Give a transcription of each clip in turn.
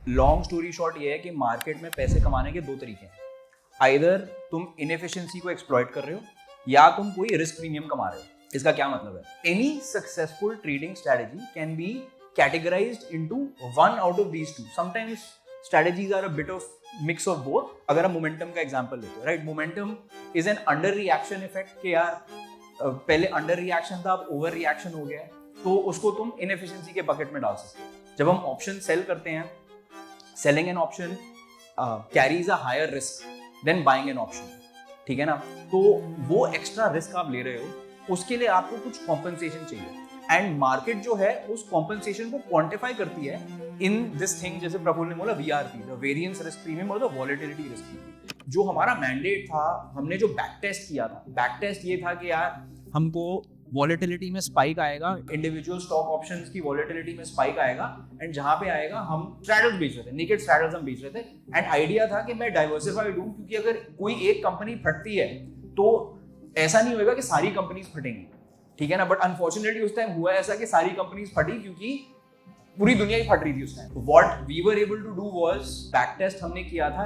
Long story short ये है कि मार्केट में पैसे कमाने के दो तरीके हैं. आइदर तुम इनएफिशिएंसी को एक्सप्लॉइट कर रहे हो या तुम कोई रिस्क प्रीमियम कमा रहे हो. इसका क्या मतलब है? Any successful trading strategy can be categorized into one out of these two. Sometimes strategies are a bit of mix of both. अगर हम मोमेंटम का एग्जांपल लेते हैं, right, momentum is an under reaction effect कि यार पहले under reaction था, अब ओवर रिएक्शन हो गया है, तो उसको तुम इनएफिशिएंसी के बकेट में डाल सकते हो. जब हम ऑप्शन सेल करते हैं, selling an option carries a higher risk than buying an option. ठीक है ना? तो वो एक्स्ट्रा रिस्क आप ले रहे हो, उसके लिए आपको कुछ कॉम्पनसेशन चाहिए. एंड मार्केट जो है उस कॉम्पनसेशन को क्वांटिफाई करती है इन दिस थिंग, जैसे प्रफुल्ल ने बोला VRP, the variance risk premium और द वॉलेटिलिटी रिस्क प्रीमियम. जो हमारा मैंडेट था, हमने जो बैक टेस्ट किया था, बैक टेस्ट ये था कि यार हमको वॉलेटिलिटी में स्पाइक आएगा, इंडिविजुअल स्टॉक ऑप्शंस की वॉलेटिलिटी में स्पाइक आएगा, एंड जहां पे आएगा हम स्ट्रैटल्स बेच रहे थे, नेकेड स्ट्रैटल्स हम बेच रहे थे. एंड आइडिया था कि मैं डाइवर्सिफाइड हूं, क्योंकि अगर कोई एक कंपनी फटती है तो ऐसा नहीं होगा कि सारी कंपनीज फटेंगी. ठीक है ना? बट अनफॉर्चुनेटली उस टाइम हुआ ऐसा कि सारी कंपनीज फटी, क्योंकि पूरी दुनिया ही फट रही थी उस time. What we were able to do was back test हमने किया था.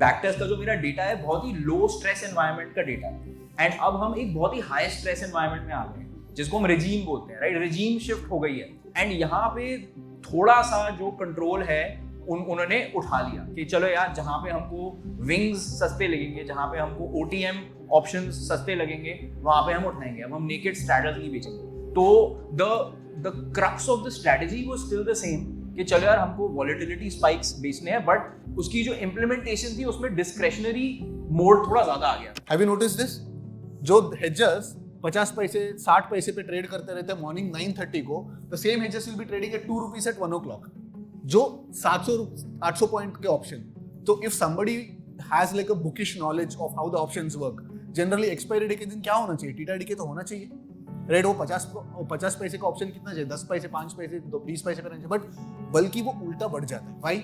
बैक टेस्ट का जो मेरा डेटा है बहुत ही लो स्ट्रेस एनवायरनमेंट का डेटा है, एंड अब हम एक बहुत ही हाई स्ट्रेस एनवायरनमेंट में आ गए हैं, जिसको हम रेजीम बोलते हैं, राइट? रेजीम शिफ्ट हो गई है, एंड यहाँ पे थोड़ा सा जो कंट्रोल है उन्होंने उठा लिया कि चलो यार, जहां पे हमको विंग्स सस्ते लगेंगे, जहां पे हमको OTM ऑप्शंस सस्ते लगेंगे, वहां पे हम उठाएंगे. अब हम नेकेड स्ट्रैटल्स नहीं बेचेंगे. तो the crux of the strategy was still the same कि चलो यार, हमको वॉलेटिलिटी स्पाइक्स बेचने हैं, बट उसकी जो इम्प्लीमेंटेशन थी उसमें डिस्क्रेशनरी मोड थोड़ा ज्यादा आ गया. Have you notice this? जो हेजर्स 50 पैसे 60 पैसे पे ट्रेड करते रहते हैं मॉर्निंग 9:30 को, the same hedgers will be trading at 2 rupees at 1 o'clock. जो 700-800 पॉइंट के ऑप्शन. तो if somebody has like a bookish knowledge of how the options work, generally expiry day के दिन क्या होना चाहिए? टीटा डी के तो होना चाहिए, राइट? वो 50 पैसे का ऑप्शन कितना चाहिए? 10 पैसे, 5 पैसे, 20 पैसे का, बट बल्कि वो उल्टा बढ़ जाता है. भाई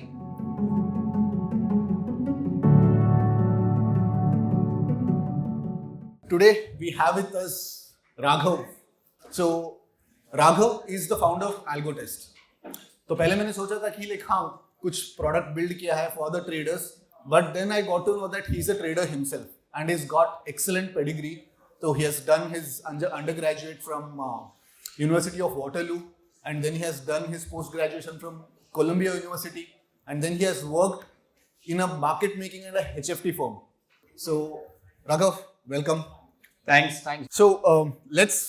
today we have with us Raghav. So Raghav is the founder of AlgoTest. तो पहले मैंने सोचा था कि लाइक हाँ, कुछ प्रोडक्ट बिल्ड किया है for the traders, but then I got to know that he is a trader himself and he's got excellent pedigree. So he has done his undergraduate from University of Waterloo, and then he has done his post-graduation from Columbia University, and then he has worked in a market making and a HFT firm. So Raghav, welcome. Thanks. So let's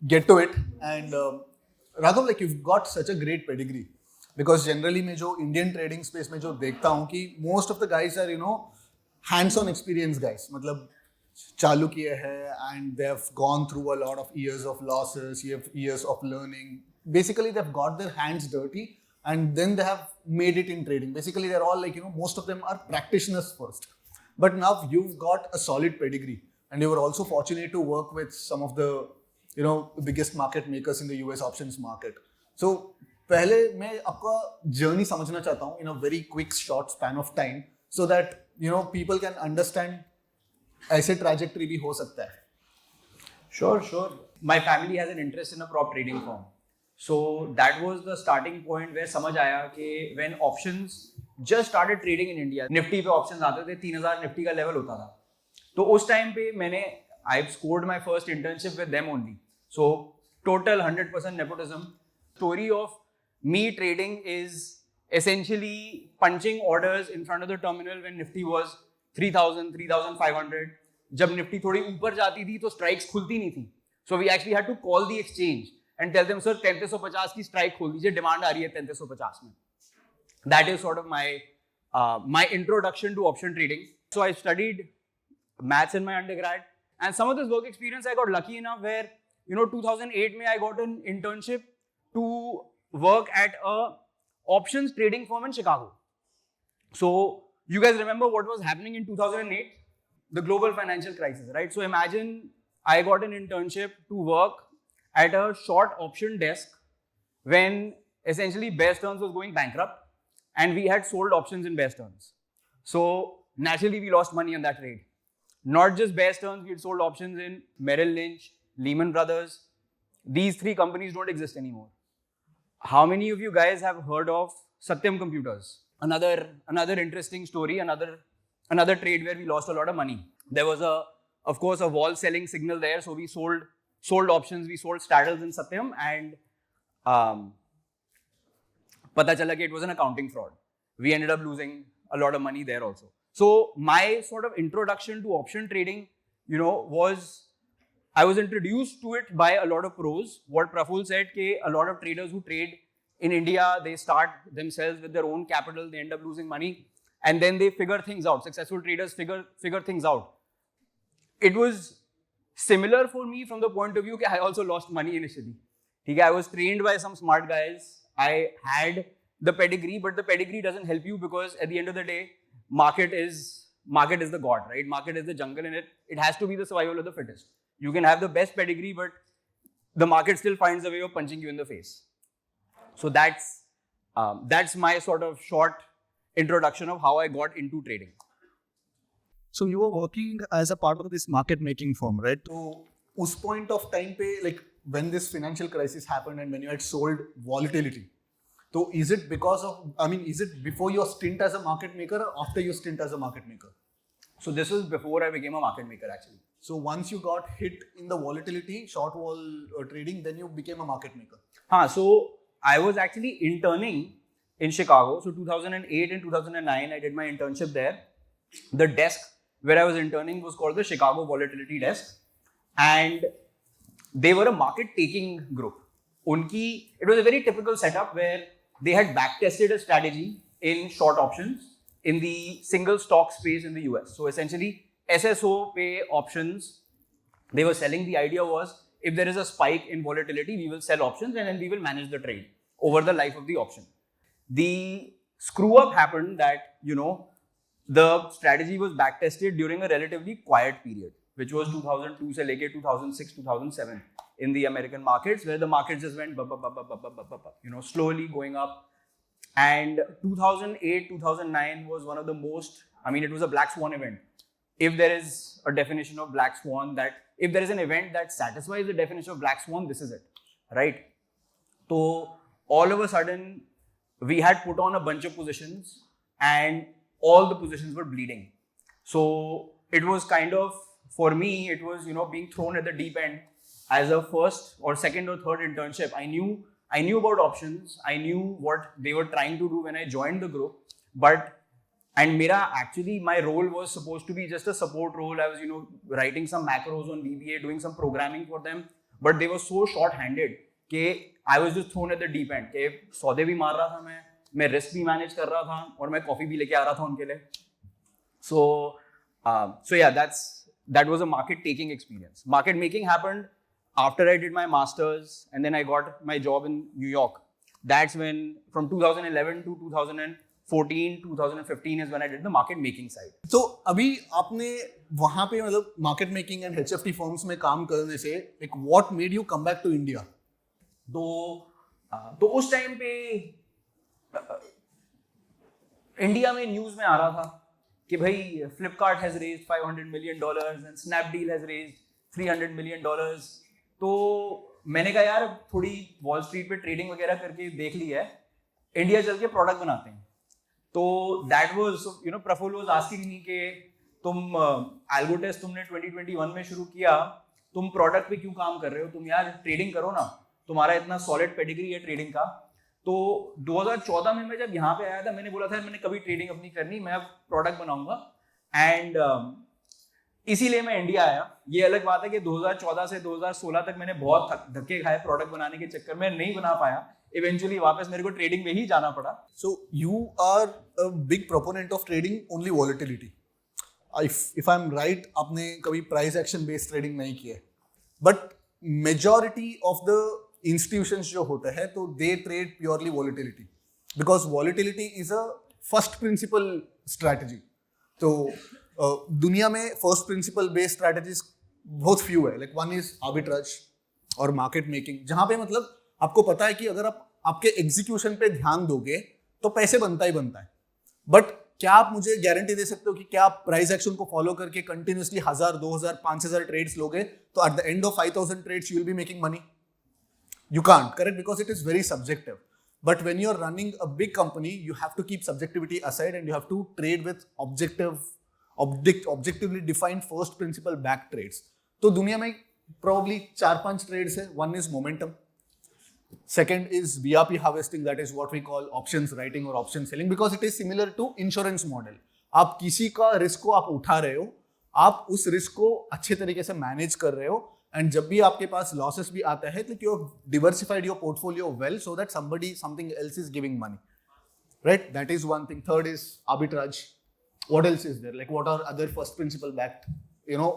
get to it. And Raghav, like you've got such a great pedigree, because generally मैं जो Indian trading space में जो देखता हूँ कि most of the guys are, you know, hands-on experience guys. मतलब चालू किए हैं and they have gone through a lot of years of losses, years of learning. Basically, they've got their hands dirty and then they have made it in trading. Basically, they're all like, you know, most of them are practitioners first. But now you've got a solid pedigree, and you were also fortunate to work with some of the, you know, biggest market makers in the US options market. So पहले मैं आपका journey समझना चाहता हूँ in a very quick short span of time, so that you know people can understand ऐसे trajectory भी हो सकता है. Sure. My family has an interest in a prop trading firm. So that was the starting point where समझ आया कि when options just started trading in India, Nifty पे options आते थे, 3000 निफ्टी का लेवल होता था. तो उस टाइम पे मैंने I've scored my first internship with them only. So total 100% nepotism. Story of me trading is essentially punching orders in front of the terminal when Nifty was 3000, 3500. जब निफ्टी थोड़ी ऊपर जाती थी तो स्ट्राइक्स खुलती नहीं थी. So we actually had to call the exchange and tell them, sir 3350 की स्ट्राइक खोल दीजिए, डिमांड आ रही है 3350 में. That is sort of my introduction to option trading. So I studied maths in my undergrad, and some of this work experience I got lucky enough where, you know, 2008 में I got an internship to work at a options trading firm in Chicago. So you guys remember what was happening in 2008? The global financial crisis, right? So imagine I got an internship to work at a short option desk when essentially Bear Stearns was going bankrupt, and we had sold options in Bear Stearns. So naturally we lost money on that trade. Not just Bear Stearns, we had sold options in Merrill Lynch, Lehman Brothers. These three companies don't exist anymore. How many of you guys have heard of Satyam Computers? another interesting story, another trade where we lost a lot of money. There was of course a wall selling signal there, so we sold options, we sold straddles in Satyam, and pata chala कि it was an accounting fraud. We ended up losing a lot of money there also. So my sort of introduction to option trading, was I was introduced to it by a lot of pros. What Praful said, कि a lot of traders who trade in India, they start themselves with their own capital, they end up losing money, and then they figure things out. Successful traders figure things out. It was similar for me from the point of view that I also lost money initially. Okay, I was trained by some smart guys. I had the pedigree, but the pedigree doesn't help you because at the end of the day, market is the god, right? Market is the jungle, and it has to be the survival of the fittest. You can have the best pedigree, but the market still finds a way of punching you in the face. So that's my sort of short introduction of how I got into trading. So you were working as a part of this market making firm, right? So उस point of time पे, like when this financial crisis happened and when you had sold volatility, so is it is it before your stint as a market maker or after your stint as a market maker? So this was before I became a market maker actually. So once you got hit in the volatility, short wall trading, then you became a market maker. So I was actually interning in Chicago. So 2008 and 2009, I did my internship there. The desk where I was interning was called the Chicago Volatility Desk, and they were a market taking group. It was a very typical setup where they had back tested a strategy in short options in the single stock space in the US. So essentially, SSO pay options, they were selling. The idea was, if there is a spike in volatility, we will sell options and then we will manage the trade over the life of the option. The screw up happened that, the strategy was back tested during a relatively quiet period, which was 2002 se leke 2006, 2007 in the American markets, where the markets just went slowly going up. And 2008, 2009 was one of the most, it was a black swan event. If there is a definition of black swan, that if there is an event that satisfies the definition of black swan, this is it, right? So all of a sudden, we had put on a bunch of positions and all the positions were bleeding. So it was kind of, for me, it was, being thrown at the deep end as a first or second or third internship. I knew about options. I knew what they were trying to do when I joined the group. My role was supposed to be just a support role. I was, writing some macros on VBA, doing some programming for them. But they were so short-handed that I was just thrown at the deep end. सौदे भी मार रहा था मैं risk भी manage कर रहा था और मैं coffee भी लेके आ रहा था उनके लिए. So yeah, that was a market taking experience. Market making happened after I did my masters, and then I got my job in New York. That's when, from 2011 to 2014, 2015 is when I did the market making side. So अभी आपने वहाँ पे मतलब market making and HFT firms में काम करने से, like what made you come back to India? तो उस टाइम पे इंडिया में न्यूज में आ रहा था कि भाई Flipkart has raised $500 million and Snapdeal has raised $300 million. तो मैंने कहा यार थोड़ी वॉल स्ट्रीट पे ट्रेडिंग वगैरह करके देख ली है, इंडिया चल के प्रोडक्ट बनाते हैं. तो that was, Praful was asking me कि तुम एल्गोटेस्ट तुमने 2021 में शुरू किया, तुम प्रोडक्ट पे क्यों काम कर रहे हो, तुम यार ट्रेडिंग करो ना, तुम्हारा इतना सॉलिड पेडिग्री है ट्रेडिंग का. तो 2014 में मैं जब यहाँ पे आया था, मैंने बोला था मैंने कभी ट्रेडिंग अपनी करनी, मैं अब प्रोडक्ट बनाऊंगा. एंड इसीलिए मैं इंडिया आया. ये अलग बात है कि 2014 से 2016 तक मैंने बहुत धक्के खाए प्रोडक्ट बनाने के चक्कर में, नहीं बना पाया. इवेंचुअली वापस मेरे को ट्रेडिंग में ही जाना पड़ा. So you are a big proponent of trading only volatility. If I am right, आपने कभी प्राइस एक्शन बेस्ड ट्रेडिंग नहीं किया है, but majority of the institutions जो होते हैं तो they trade purely volatility, because volatility is a first principle strategy. तो दुनिया में फर्स्ट प्रिंसिपल बेस्ड स्ट्रैटेजीज बहुत फ्यू है. लाइक वन इज आर्बिट्राज और मार्केट मेकिंग, जहाँ पे मतलब आपको पता है कि अगर आप आपके एग्जीक्यूशन पे ध्यान दोगे तो पैसे बनता ही बनता है. बट क्या आप मुझे गारंटी दे सकते हो कि क्या आप प्राइस एक्शन को फॉलो करके कंटिन्यूसली 1000, 2000, 5000 ट्रेड्स लोगे तो at the end of 5000 trades you will be making money? You can't, correct? Because it is very subjective. But when you're running a big company, you have to keep subjectivity aside and you have to trade with objectively defined first principle back trades. तो दुनिया में probably 4-5 trades है. One is momentum. Second is VRP harvesting, that is what we call options writing or option selling, because it is similar to insurance model. आप किसी का risk को आप उठा रहे हो, आप उस रिस्क को अच्छे तरीके से मैनेज कर रहे हो, एंड जब भी आपके पास लॉसेस भी आता है तो you diversified your portfolio well so that something else is giving money, right? That is one thing. Third is arbitrage. What else is there? Like what are other first principle backed,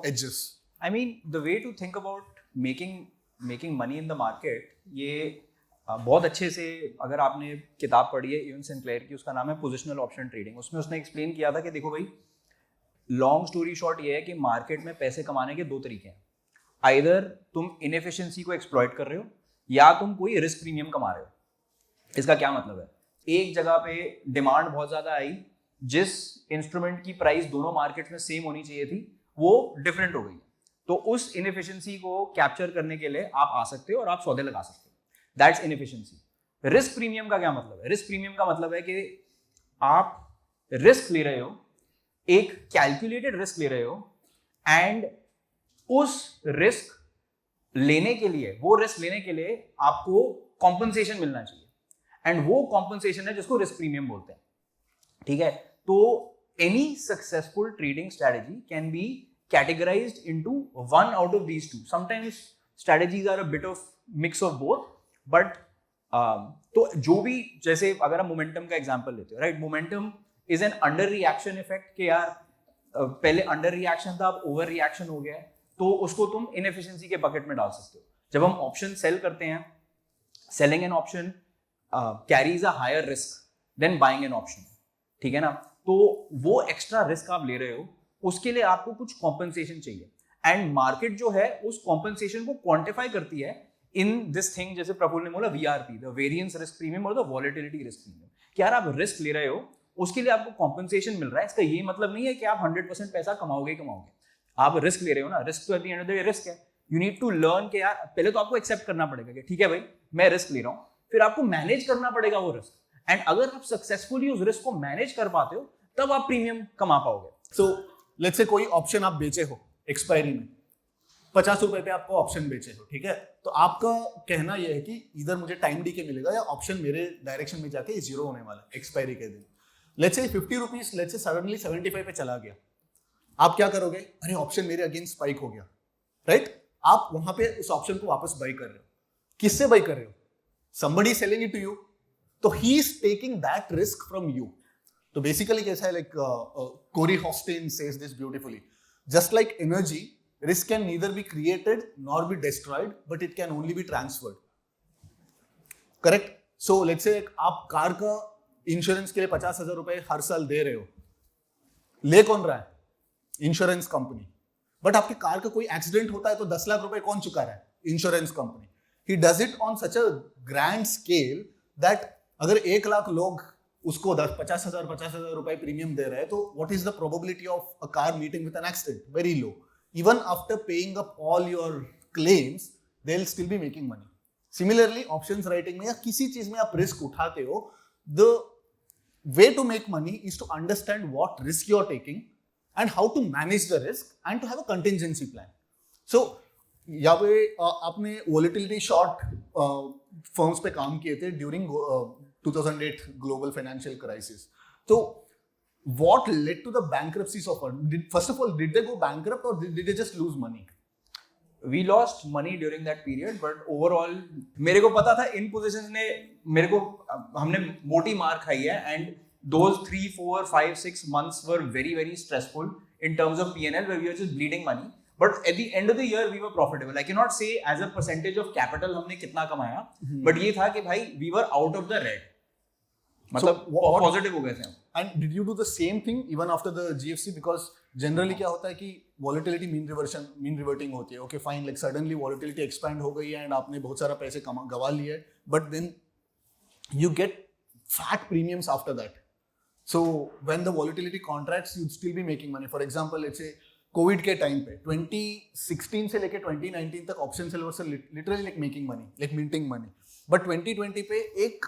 edges? I mean, the way to think about making money in the market, ये बहुत अच्छे से, अगर आपने किताब पढ़ी है even Sinclair की, उसका नाम है पोजिशनल ऑप्शन ट्रेडिंग, उसमें उसने एक्सप्लेन किया था कि देखो भाई, लॉन्ग स्टोरी शॉर्ट ये है कि मार्केट में पैसे कमाने के 2 तरीके हैं. आइदर तुम इनएफिशिएंसी को एक्सप्लॉइट कर रहे हो या तुम कोई रिस्क प्रीमियम कमा रहे हो. इसका क्या मतलब है? एक जगह पे डिमांड बहुत ज़्यादा आई, जिस इंस्ट्रूमेंट की प्राइस दोनों मार्केट्स में सेम होनी चाहिए थी वो डिफरेंट हो गई, तो उस इनएफिशिएंसी को कैप्चर करने के लिए आप आ सकते हो और आप सौदे लगा सकते हो. That's inefficiency. रिस्क प्रीमियम का क्या मतलब है? रिस्क प्रीमियम का मतलब है कि आप रिस्क ले रहे हो, एक कैलकुलेटेड रिस्क ले रहे हो, एंड उस रिस्क लेने के लिए आपको कॉम्पनसेशन मिलना चाहिए, एंड वो कॉम्पनसेशन है जिसको रिस्क प्रीमियम बोलते हैं. ठीक है? तो any successful trading strategy can be categorized into one out of these two. Sometimes strategies are a bit of mix of both, but तो जो भी, जैसे अगर आप मोमेंटम का एग्जांपल लेते हो, right? Momentum is an under reaction effect कि यार पहले अंडर रिएक्शन था, अब ओवर रिएक्शन हो गया है, तो उसको तुम इनएफिशिएंसी के बकेट में डाल सकते हो. जब हम ऑप्शन सेल करते हैं, selling an option carries a higher risk than buying an option. ठीक है ना? तो वो एक्स्ट्रा रिस्क आप ले रहे हो, उसके लिए आपको कुछ कॉम्पनसेशन चाहिए, एंड मार्केट जो है उस कॉम्पनसेशन को क्वांटिफाई करती है इन दिस थिंग, जैसे प्रफुल्ल ने बोला VRP, the variance risk premium और द वॉलेटिलिटी रिस्क प्रीमियम. कि यार आप रिस्क ले रहे हो, उसके लिए आपको कॉम्पनसेशन मिल रहा है. इसका ये मतलब नहीं है कि आप 100% पैसा कमाओगे. आप रिस्क ले रहे हो ना, रिस्क तो at the end of the day risk है. यू नीड टू लर्न कि यार पहले तो आपको एक्सेप्ट करना पड़ेगा कि ठीक है भाई मैं रिस्क ले रहा हूँ, फिर आपको मैनेज करना पड़ेगा वो रिस्क, एंड अगर आप सक्सेसफुली उस रिस्क को मैनेज कर पाते हो तब आप प्रीमियम कमा पाओगे. सो लेट्स से कोई ऑप्शन आप बेचे हो एक्सपायरी में, 50 रुपए पे आपको ऑप्शन बेचे हो, ठीक है? तो आपका कहना यह है कि इधर मुझे टाइम डी के मिलेगा या ऑप्शन मेरे डायरेक्शन में जाके जीरो होने वाला है एक्सपायरी के दिन. Let's say 50 rupees let's say suddenly 75 पे चला गया. आप क्या करोगे? अरे ऑप्शन मेरे अगेंस्ट स्पाइक हो गया, राइट? आप वहां पे उस ऑप्शन को वापस बाई कर रहे हो. किससे बाई कर रहे हो? somebody selling it to you, तो he is taking that risk from you. तो बेसिकली कैसा है, like Corey Hoffstein says this beautifully, just like energy, risk can neither be created nor be destroyed, but it can only be transferred. Correct? So let's say आप car का insurance के लिए 50,000 रुपए हर साल दे रहे हो, ले कौन रहा है? Insurance company. बट आपके कार का कोई एक्सीडेंट होता है तो 10 लाख रुपए कौन चुका रहा है? Insurance company. He does it on such a grand scale that अगर 1 लाख लोग उसको 50,000 रुपए प्रीमियम दे रहे हैं, तो what is the probability of a car meeting with an accident? Very low. Even after paying up all your claims, they'll still be making money. Similarly, options writing में या किसी चीज में आप रिस्क उठाते हो, the way to make money is to understand what risk you're taking and how to manage the risk and to have a contingency plan. So यहाँ पे आपने वॉलेटिलिटी शॉर्ट फर्म्स पे काम किए थे ड्यूरिंग 2008 ग्लोबल फाइनेंशियल क्राइसिस. तो what led to the bankruptcies of firm? First of all, did they go bankrupt or did they just lose money? We lost money during that period, but overall मेरे को पता था इन positions ने मेरे को, हमने मोटी मार खाई है, and those 3, 4, 5, 6 months were very very stressful in terms of P&L where we were just bleeding money. But at the end of the year we were profitable. I cannot say as a percentage of capital हमने कितना कमाया, but ये था कि भाई we were out of the red. मतलब positive हो गए थे हम. And did you do the same thing even after the GFC? Because generally क्या होता है कि volatility mean reverting होती है. Okay fine, like suddenly volatility expand हो गई है and आपने बहुत सारा पैसे गवा लिए है, but then you get fat premiums after that. So when the volatility contracts, you'd still be making money. For example, let's say Covid के टाइम पे 2016 से लेके 2019 तक option sellers literally like making money, like minting money. But 2020 पे एक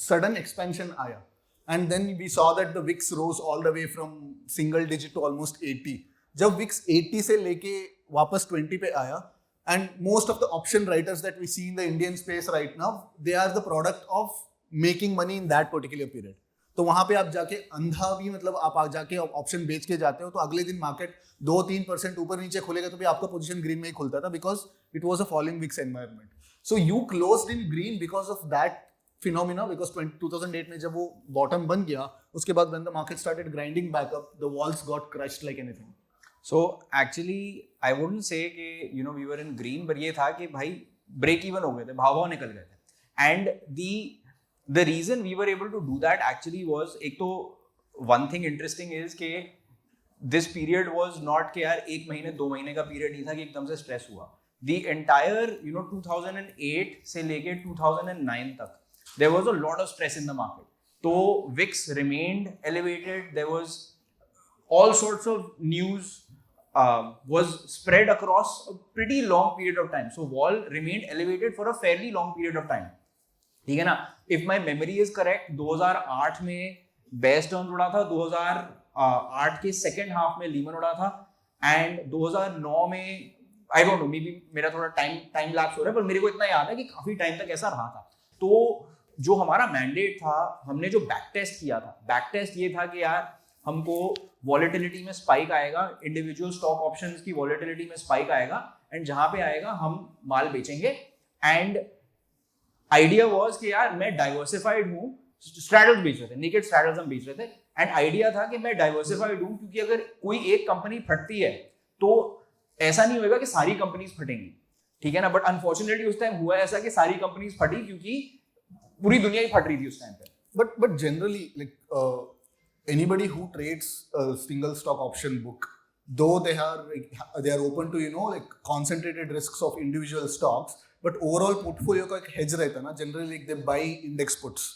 sudden expansion आया, and then we saw that the VIX rose all the way from single digit to almost 80. जब VIX 80 से लेके वापस 20 पे आया, and most of the option writers that we see in the Indian space right now, they are the product of making money in that particular period. तो वहां पे आप जाके अंधा भी मतलब आप जाके ऑप्शन बेच के जाते हो तो अगले दिन मार्केट 2-3% ऊपर नीचे खुलेगा तो भी आपका पोजीशन ग्रीन में ही खुलता था, because it was a falling wicks environment. So you closed in green because of that phenomena, because 2008 में जब वो बॉटम बन गया उसके बाद when the market started grinding back up, the walls got crushed like anything. So actually I wouldn't say कि we were in green, but ये था कि भाई break even हो गए थे, भाव निकल गए थे. And the reason we were able to do that actually was, एक तो one thing interesting is कि this period was not कि यार 1 महीने 2 महीने का period नहीं था कि एकदम से stress हुआ. The entire 2008 से लेके 2009 तक there was a lot of stress in the market. तो VIX remained elevated. There was all sorts of news was spread across a pretty long period of time. So vol remained elevated for a fairly long period of time. ठीक है ना? If my memory is correct, 2008 में best turn उड़ा था, 2008 के second half में Lehman उड़ा था, एंड 2009 में I don't know, may be मेरा थोड़ा टाइम लैप्स हो रहा है, पर मेरे को इतना याद है कि काफी टाइम तक ऐसा रहा था. तो जो हमारा मैंडेट था, हमने जो बैक टेस्ट किया था, बैक टेस्ट ये था कि यार हमको वॉलेटिलिटी में स्पाइक आएगा, इंडिविजुअल स्टॉक ऑप्शंस की वॉलेटिलिटी में स्पाइक आएगा, एंड जहां पे आएगा हम माल बेचेंगे. एंड आइडिया वाज कि यार मैं डाइवर्सिफाइड हूं, स्ट्रैडल्स बेच रहे थे, नेकेड स्ट्रैडल्स हम बेच रहे थे, एंड आइडिया था कि मैं डाइवर्सिफाइड हूं क्योंकि अगर कोई एक कंपनी फटती है तो ऐसा नहीं होगा कि सारी कंपनीज फटेंगी, ठीक है ना. बट अनफॉर्चुनेटली उस टाइम हुआ ऐसा कि सारी कंपनीज फटी क्योंकि पूरी दुनिया ही फट रही थी उस टाइम पे. But generally, like anybody who trades a single stock option book, though they are open to like concentrated risks of individual stocks, but overall portfolio का एक hedge रहता है ना, generally like they buy index puts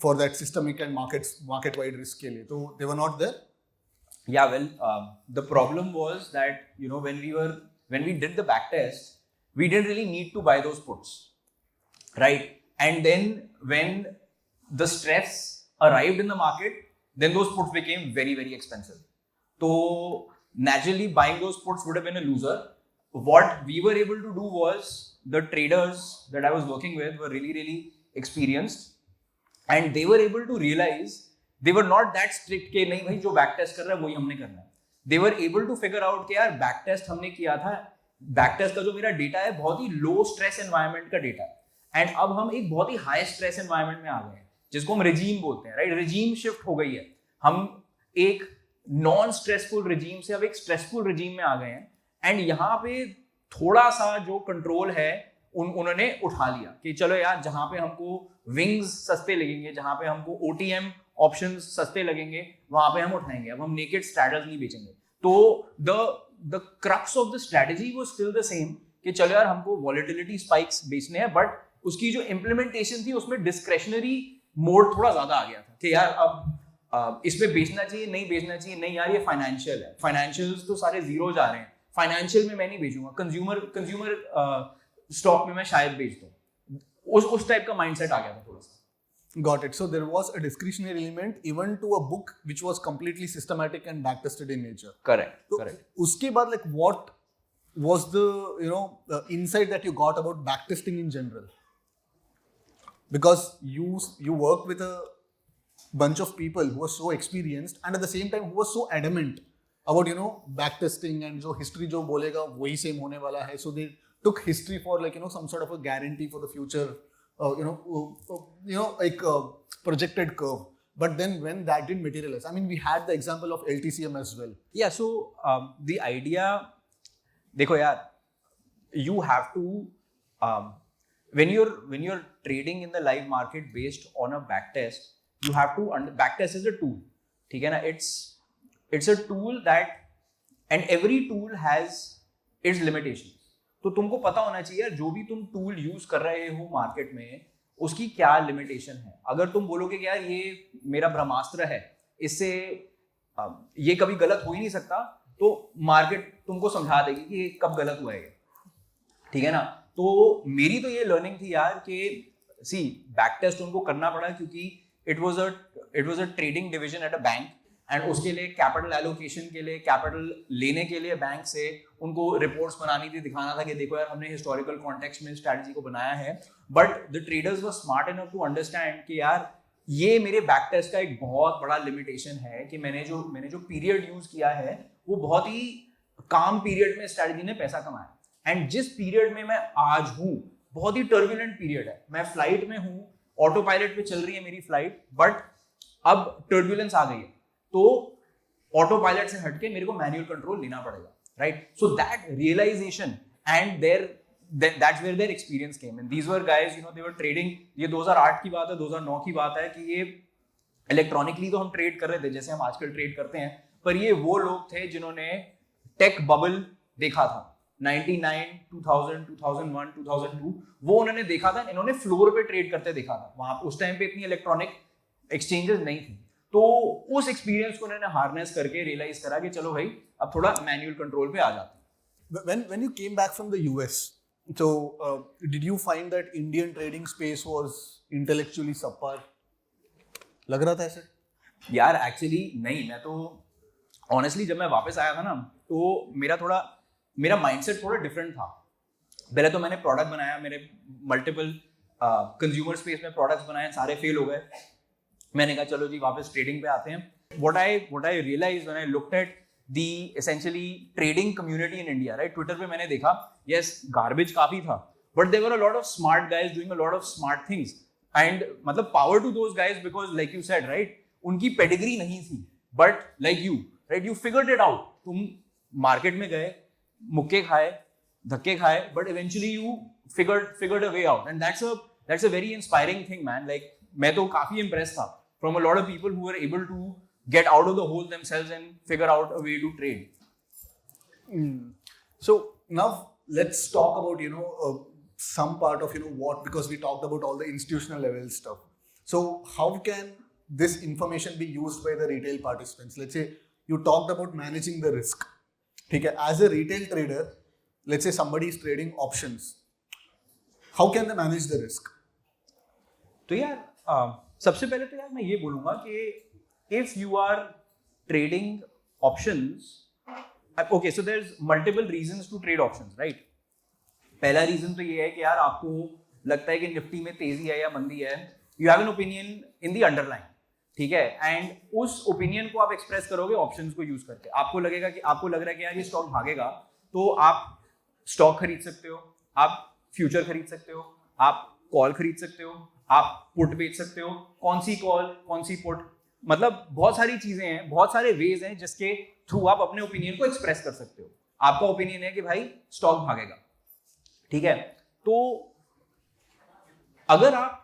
for that systemic and market wide risk के लिए, तो they were not there. Yeah, well, the problem was that when we did the back test, we didn't really need to buy those puts, right? And then when the stress arrived in the market, then those puts became very, very expensive. So naturally buying those puts would have been a loser. What we were able to do was, the traders that I was working with were really, really experienced, and they were able to realize, they were not that strict कि नहीं भाई जो back test कर रहा है वही हमने करना है. They were able to figure out कि यार बैक टेस्ट हमने किया था, बैक टेस्ट का जो मेरा डेटा है बहुत ही लो स्ट्रेस एनवायरनमेंट का डेटा है, एंड अब हम एक बहुत ही हाई स्ट्रेस एनवायरनमेंट में आ गए हैं जिसको हम रेजीम बोलते हैं, राइट. रेजीम शिफ्ट हो गई है, हम एक नॉन स्ट्रेसफुल रेजीम से अब एक स्ट्रेसफुल रेजीम में आ गए हैं, एंड यहाँ पे थोड़ा सा जो कंट्रोल है उन्होंने उठा लिया कि चलो यार जहाँ पे हमको विंग्स सस्ते लगेंगे, जहाँ पे हमको OTM ऑप्शंस सस्ते लगेंगे, वहां पे हम उठाएंगे. अब हम नेकेड स्ट्रैटल्स नहीं बेचेंगे. तो the crux of the strategy was still the same कि चलो यार हमको वॉलेटिलिटी स्पाइक्स बेचने हैं, बट उसकी जो इम्प्लीमेंटेशन थी उसमें डिस्क्रेशनरी मोड थोड़ा ज्यादा आ गया था कि यार अब इस पे बेचना चाहिए, नहीं बेचना चाहिए, नहीं यार ये फाइनेंशियल है, फाइनेंशियल्स तो सारे जीरो जा रहे हैं, फाइनेंशियल में मैं नहीं बेचूंगा, कंज्यूमर स्टॉक में मैं शायद बेच दूं. उस टाइप का माइंडसेट आ गया था थोड़ा सा. Got it. So there was a discretionary element even to a book which was completely systematic and backtested in nature. Correct. So correct. उसके बाद like what was the the insight that you got about backtesting in general? Because you work with a bunch of people who are so experienced and at the same time who were so adamant about backtesting and जो history जो बोलेगा वही same होने वाला है. So they took history for like some sort of a guarantee for the future. Like projected curve. But then when that didn't materialize, I mean, we had the example of LTCM as well. Yeah, so the idea, देखो यार, you have to when you're trading in the live market based on a backtest, you have to backtest is a tool, ठीक है ना? It's a tool that, and every tool has its limitations. तो तुमको पता होना चाहिए जो भी तुम टूल यूज कर रहे हो मार्केट में उसकी क्या लिमिटेशन है. अगर तुम बोलोगे कि यार ये मेरा ब्रह्मास्त्र है, इससे ये कभी गलत हो ही नहीं सकता, तो मार्केट तुमको समझा देगी कि कब गलत हुआ है, ठीक है ना. तो मेरी तो ये लर्निंग थी यार कि सी बैक टेस्ट उनको करना पड़ा क्योंकि it was a trading division at a bank, and उसके लिए कैपिटल एलोकेशन के लिए, कैपिटल लेने के लिए बैंक से उनको रिपोर्ट्स बनानी थी, दिखाना था कि देखो यार हमने हिस्टोरिकल कॉन्टेक्स्ट में स्ट्रैटेजी को बनाया है। But the traders were smart enough to understand कि यार ये मेरे बैक टेस्ट का एक बहुत बड़ा लिमिटेशन है कि मैंने जो पीरियड यूज किया है वो बहुत ही काम पीरियड में स्ट्रैटेजी ने पैसा कमाया, एंड जिस पीरियड में मैं आज हूँ बहुत ही टर्बुलेंट पीरियड है, मैं फ्लाइट में हूँ, ऑटो पायलट पे चल रही है मेरी फ्लाइट, बट अब टर्बुलेंस आ गई है तो ऑटो पायलट से हटके मेरे को मैनुअल कंट्रोल लेना पड़ेगा, right? So that realization and that's where their experience came, and these were guys, you know, they were trading, ये 2008 की बात है, 2009 की बात है कि ये इलेक्ट्रॉनिकली तो हम ट्रेड कर रहे थे जैसे हम आजकल ट्रेड करते हैं, पर ये वो लोग थे जिन्होंने टेक बबल देखा था 99, 2000, 2001, 2002, वो उन्होंने देखा था, इन्होंने फ्लोर पे ट्रेड करते देखा था, वहां उस टाइम पे इतनी इलेक्ट्रॉनिक एक्सचेंजेस नहीं थी, तो उस एक्सपीरियंस को उन्होंने हार्नेस करके रियलाइज करा कि चलो भाई अब थोड़ा मैनुअल कंट्रोल पे आ जाते हैं। When you came back from the US, so did you find that Indian trading space was intellectually subpar? लग रहा था ऐसे? यार एक्चुअली नहीं, मैं तो ऑनेस्टली जब मैं वापस आया था ना तो मेरा माइंडसेट थोड़ा डिफरेंट था। पहले तो मैंने प्रोडक्ट बनाया, मेरे मल्टीपल कंज्यूमर स्पेस में प्रोडक्ट्स बनाए, सारे फेल हो गए। मैंने कहा चलो जी वापस ट्रेडिंग पे आते हैं। what I realized when I looked at the essentially trading community in India, right? Twitter पे मैंने देखा, yes, garbage काफी था, but there were a lot of smart guys doing a lot of smart things, and मतलब power to those guys because like you said, right? उनकी pedigree नहीं थी, but like you, right? You figured it out. तुम market में गए, मुक्के खाए, धक्के खाए, but eventually you figured a way out, and that's a very inspiring thing, man. Like मैं तो काफी impressed था from a lot of people who were able to get out of the hole themselves and figure out a way to trade. So now let's talk about some part of what, because we talked about all the institutional level stuff. So how can this information be used by the retail participants? Let's say you talked about managing the risk. Okay, as a retail trader, let's say somebody is trading options. How can they manage the risk? तो यार सबसे पहले तो यार मैं ये बोलूंगा कि if you are trading options, okay, so there's multiple reasons to trade options, right? पहला रीजन तो ये है कि यार आपको लगता है कि निफ्टी में तेजी है या मंदी है, you have an opinion in the underlying, ठीक है, एंड उस ओपिनियन को आप एक्सप्रेस करोगे ऑप्शंस को यूज करके। आपको लग रहा है कि यार ये स्टॉक भागेगा, तो आप स्टॉक खरीद सकते हो, आप फ्यूचर खरीद सकते हो, आप कॉल खरीद सकते हो, आप पुट बेच सकते हो। कौन सी कॉल, कौन सी पुट, मतलब बहुत सारी चीजें हैं, बहुत सारे वेज हैं जिसके थ्रू आप अपने ओपिनियन को एक्सप्रेस कर सकते हो। आपका ओपिनियन है कि भाई स्टॉक भागेगा, ठीक है, तो अगर आप,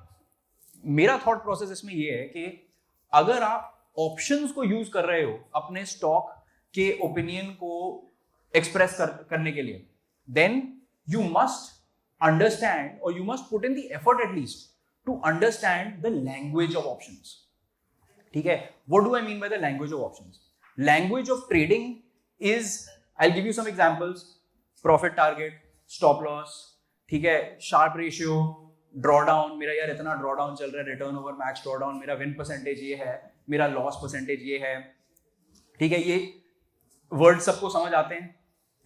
मेरा थॉट प्रोसेस इसमें ये है कि अगर आप ऑप्शंस को यूज कर रहे हो अपने स्टॉक के ओपिनियन को एक्सप्रेस करने के लिए, then you must understand, or you must put in the effort at least to understand the language of options. ठीक है, what do I mean by the language of options? Language of trading is, I'll give you some examples: profit target, stop loss, ठीक है, sharp ratio, drawdown, मेरा यार इतना drawdown चल रहा है, return over max drawdown, मेरा win percentage ये है, मेरा loss percentage ये है, ठीक है, ये वर्ड सबको समझ आते हैं,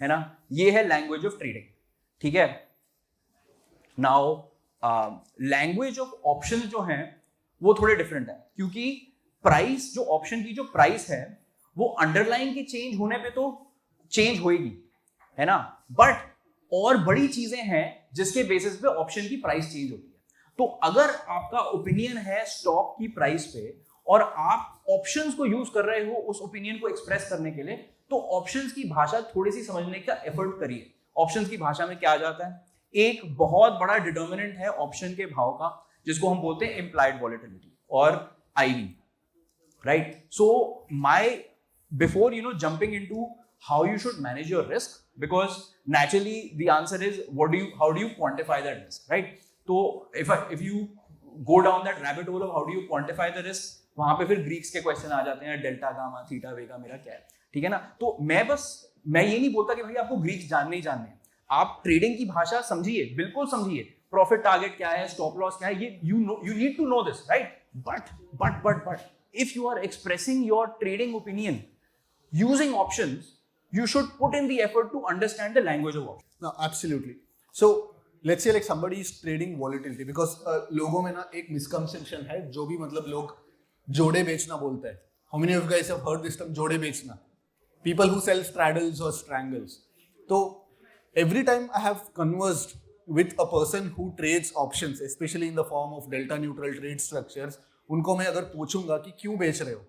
है ना? ये है लैंग्वेज ऑफ ट्रेडिंग, ठीक है। नाउ लैंग्वेज ऑफ ऑप्शन जो हैं वो थोड़े डिफरेंट है, क्योंकि प्राइस, जो ऑप्शन की जो प्राइस है वो अंडरलाइन के चेंज होने पे तो चेंज होएगी, है ना, बट और बड़ी चीजें हैं जिसके बेसिस पे ऑप्शन की प्राइस चेंज होती है। तो अगर आपका ओपिनियन है स्टॉक की प्राइस पे और आप ऑप्शंस को यूज कर रहे हो उस ओपिनियन को एक्सप्रेस करने के लिए, तो ऑप्शंस की भाषा थोड़ी सी समझने का एफर्ट करिए। ऑप्शंस की भाषा में क्या आ जाता है, एक बहुत बड़ा डिटर्मिनेंट है ऑप्शन के भाव का, जिसको हम बोलते हैं इम्प्लाइड वॉलेटिलिटी और IV, right. So my before jumping into how you should manage your risk, because naturally the answer is how do you quantify that risk, right? So if you go down that rabbit hole of how do you quantify the risk, वहां पे फिर Greeks के question आ जाते हैं, delta gamma theta वेगा मेरा क्या है, ठीक है ना। तो मैं ये नहीं बोलता कि भाई आपको ग्रीक्स जानने ही जानने हैं, आप ट्रेडिंग की भाषा समझिए, बिल्कुल समझिए, प्रॉफिट टारगेट क्या है, स्टॉप लॉस क्या है, ये you need to know this, right? But if you are expressing your trading opinion using options, you should put in the effort to understand the language of options. No, absolutely. So let's say like somebody is trading volatility because लोगों में ना एक misconception है, जो भी मतलब लोग जोड़े बेचना बोलते हैं. How many of you guys have heard this term जोड़े बेचना? People who sell straddles or strangles. So every time I have conversed with a person who trades options, especially in the form of delta neutral trade structures, उनको मैं अगर पूछूंगा कि क्यों बेच रहे हो,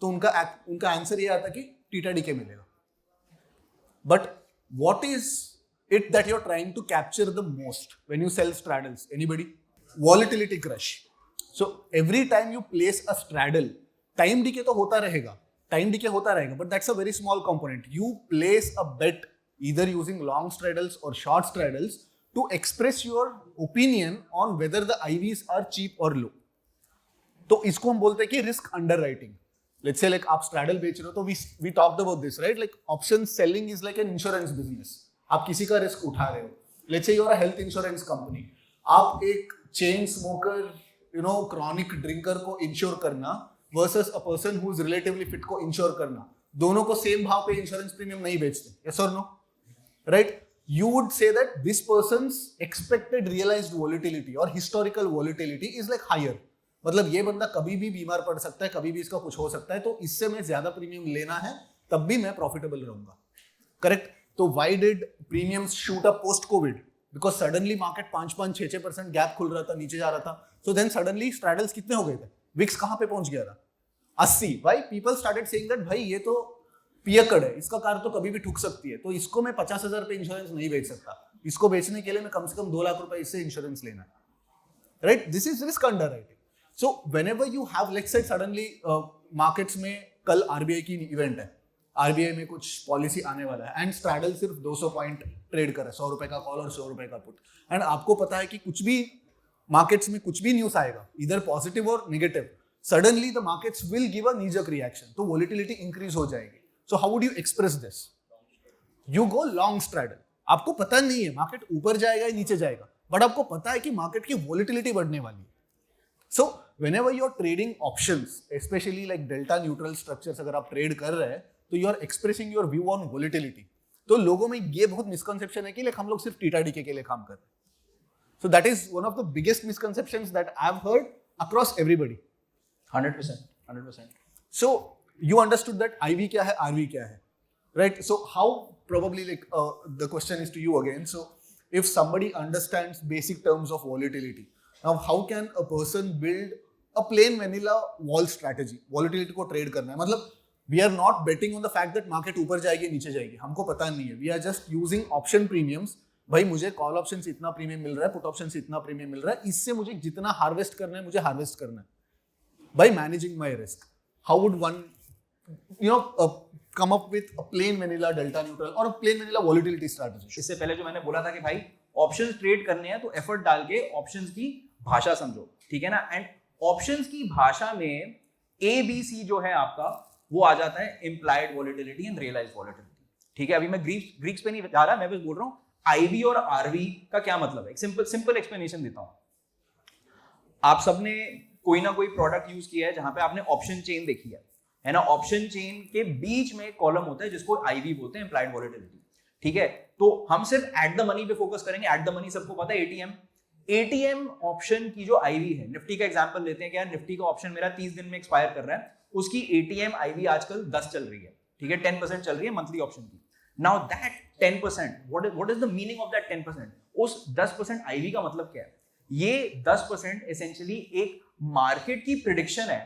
तो उनका आंसर ये आता कि टीटा डीके मिलेगा. But what is it that you're trying to capture the most when you sell straddles? Anybody? Volatility crush. So every time you place a straddle, time decay तो होता रहेगा, but that's a very small component. You place a bet either using long straddles or short straddles to express your opinion on whether the IVs are cheap or low. तो इसको हम बोलते हैं कि risk underwriting. Let's say like आप straddle बेच रहे हो, तो we talked about this, right? Like option selling is like an insurance business. आप किसी का रिस्क उठा रहे हो. Let's say you are a health insurance company. आप एक चेन स्मोकर, क्रॉनिक ड्रिंकर को इंश्योर करना versus a person who is relatively fit को इंश्योर करना, दोनों को सेम भाव पे इंश्योरेंस प्रीमियम नहीं बेचते. यस और no? Right? You would say that this person's expected realized volatility or historical volatility is like higher. मतलब ये बंदा कभी भी बीमार पड़ सकता है, कभी भी इसका कुछ हो सकता है, तो इससे मैं ज्यादा प्रीमियम लेना है, तब भी मैं प्रॉफिटेबल रहूंगा. करेक्ट? तो why did premiums shoot up post COVID? Because suddenly market 5-6% gap खुल रहा था, नीचे जा रहा था. So then suddenly straddles कितने हो गए थे? विक्स कहां पे पहुंच गया था? 80. Why people started saying that भाई ये तो पियकड़ है, इसका कार तो कभी भी ठुक सकती है, तो इसको मैं 50,000 पे इंश्योरेंस नहीं बेच सकता. इसको बेचने के लिए मैं कम से कम 2 लाख रुपए इससे इंश्योरेंस लेना है. Right? This is risk underwriting. So whenever you have, let's say suddenly markets में कल आरबीआई की इवेंट है, आरबीआई में कुछ पॉलिसी आने वाला है, एंड स्ट्रैडल सिर्फ 200 पॉइंट ट्रेड कर रहा है, 100 रुपए का कॉल और 100 रुपए का पुट, एंड आपको पता है कि कुछ भी मार्केट्स में कुछ भी न्यूज आएगा, इधर पॉजिटिव और negative, suddenly the markets will give a नीजक reaction, तो वोलेटिलिटी इंक्रीज हो जाएगी. So how would you express this? You go long straddle. आपको पता नहीं है मार्केट ऊपर जाएगा या नीचे जाएगा, बट आपको पता है कि मार्केट की वोलेटिलिटी बढ़ने वाली है. So whenever you're trading options, especially like delta neutral structures, अगर आप ट्रेड कर रहे हैं, तो you are expressing your view on volatility. तो लोगों में ये बहुत मिसकंसेप्शन है कि like हम लोग सिर्फ टीटा डीके के लिए काम कर रहे हैं. So that is one of the biggest misconceptions that I've heard across everybody. 100%. So you understood that IV क्या है, RV क्या है, right? So how probably like the question is to you again. So if somebody understands basic terms of volatility, now how can a person build a plain vanilla vol strategy? Volatility को trade करना है, मतलब we are not betting on the fact that market ऊपर जाएगी नीचे जाएगी, हमको पता नहीं है. We are just using option premiums. भाई मुझे कॉल ऑप्शन से इतना प्रीमियम मिल रहा है, पुट ऑप्शन से इतना प्रीमियम मिल रहा है, इससे मुझे जितना हार्वेस्ट करना है मुझे हार्वेस्ट करना है. By managing my risk, how would one come up with a plain vanilla delta neutral or a plain vanilla volatility strategy? इससे पहले जो मैंने बोला था कि भाई ऑप्शंस ट्रेड करने हैं तो एफर्ट डाल के ऑप्शंस की भाषा समझो, ठीक है ना? एंड ऑप्शंस की भाषा में ABC जो है आपका, वो आ जाता है implied volatility and realized volatility. ठीक है? अभी मैं ग्रीक्स पे नहीं जा रहा, मैं बस बोल रहा हूँ आईवी और आरवी का क्या मतलब है. सिंपल एक्सप्लेनेशन देता हूँ. आप सबने कोई ना कोई प्रोडक्ट यूज किया है जहां पे आपने ऑप्शन चेन देखी है ना? ऑप्शन चेन के बीच में कॉलम होता है जिसको आईवी बोलते हैं, इम्प्लाइड वोलेटिलिटी. ठीक है? तो हम सिर्फ एट द मनी पे फोकस करेंगे. एट द मनी सबको पता है, एटीएम ऑप्शन की जो आईवी है, निफ्टी का एग्जांपल लेते हैं कि यार निफ्टी का ऑप्शन मेरा 30 दिन में एक्सपायर कर रहा है, उसकी एटीएम आईवी आजकल 10 चल रही है. ठीक है? 10% चल रही है मंथली ऑप्शन की. Now that 10%, what is the meaning of that 10%? उस 10% आईवी का मतलब क्या है? ये 10% एसेंशियली एक मार्केट की प्रिडिक्शन है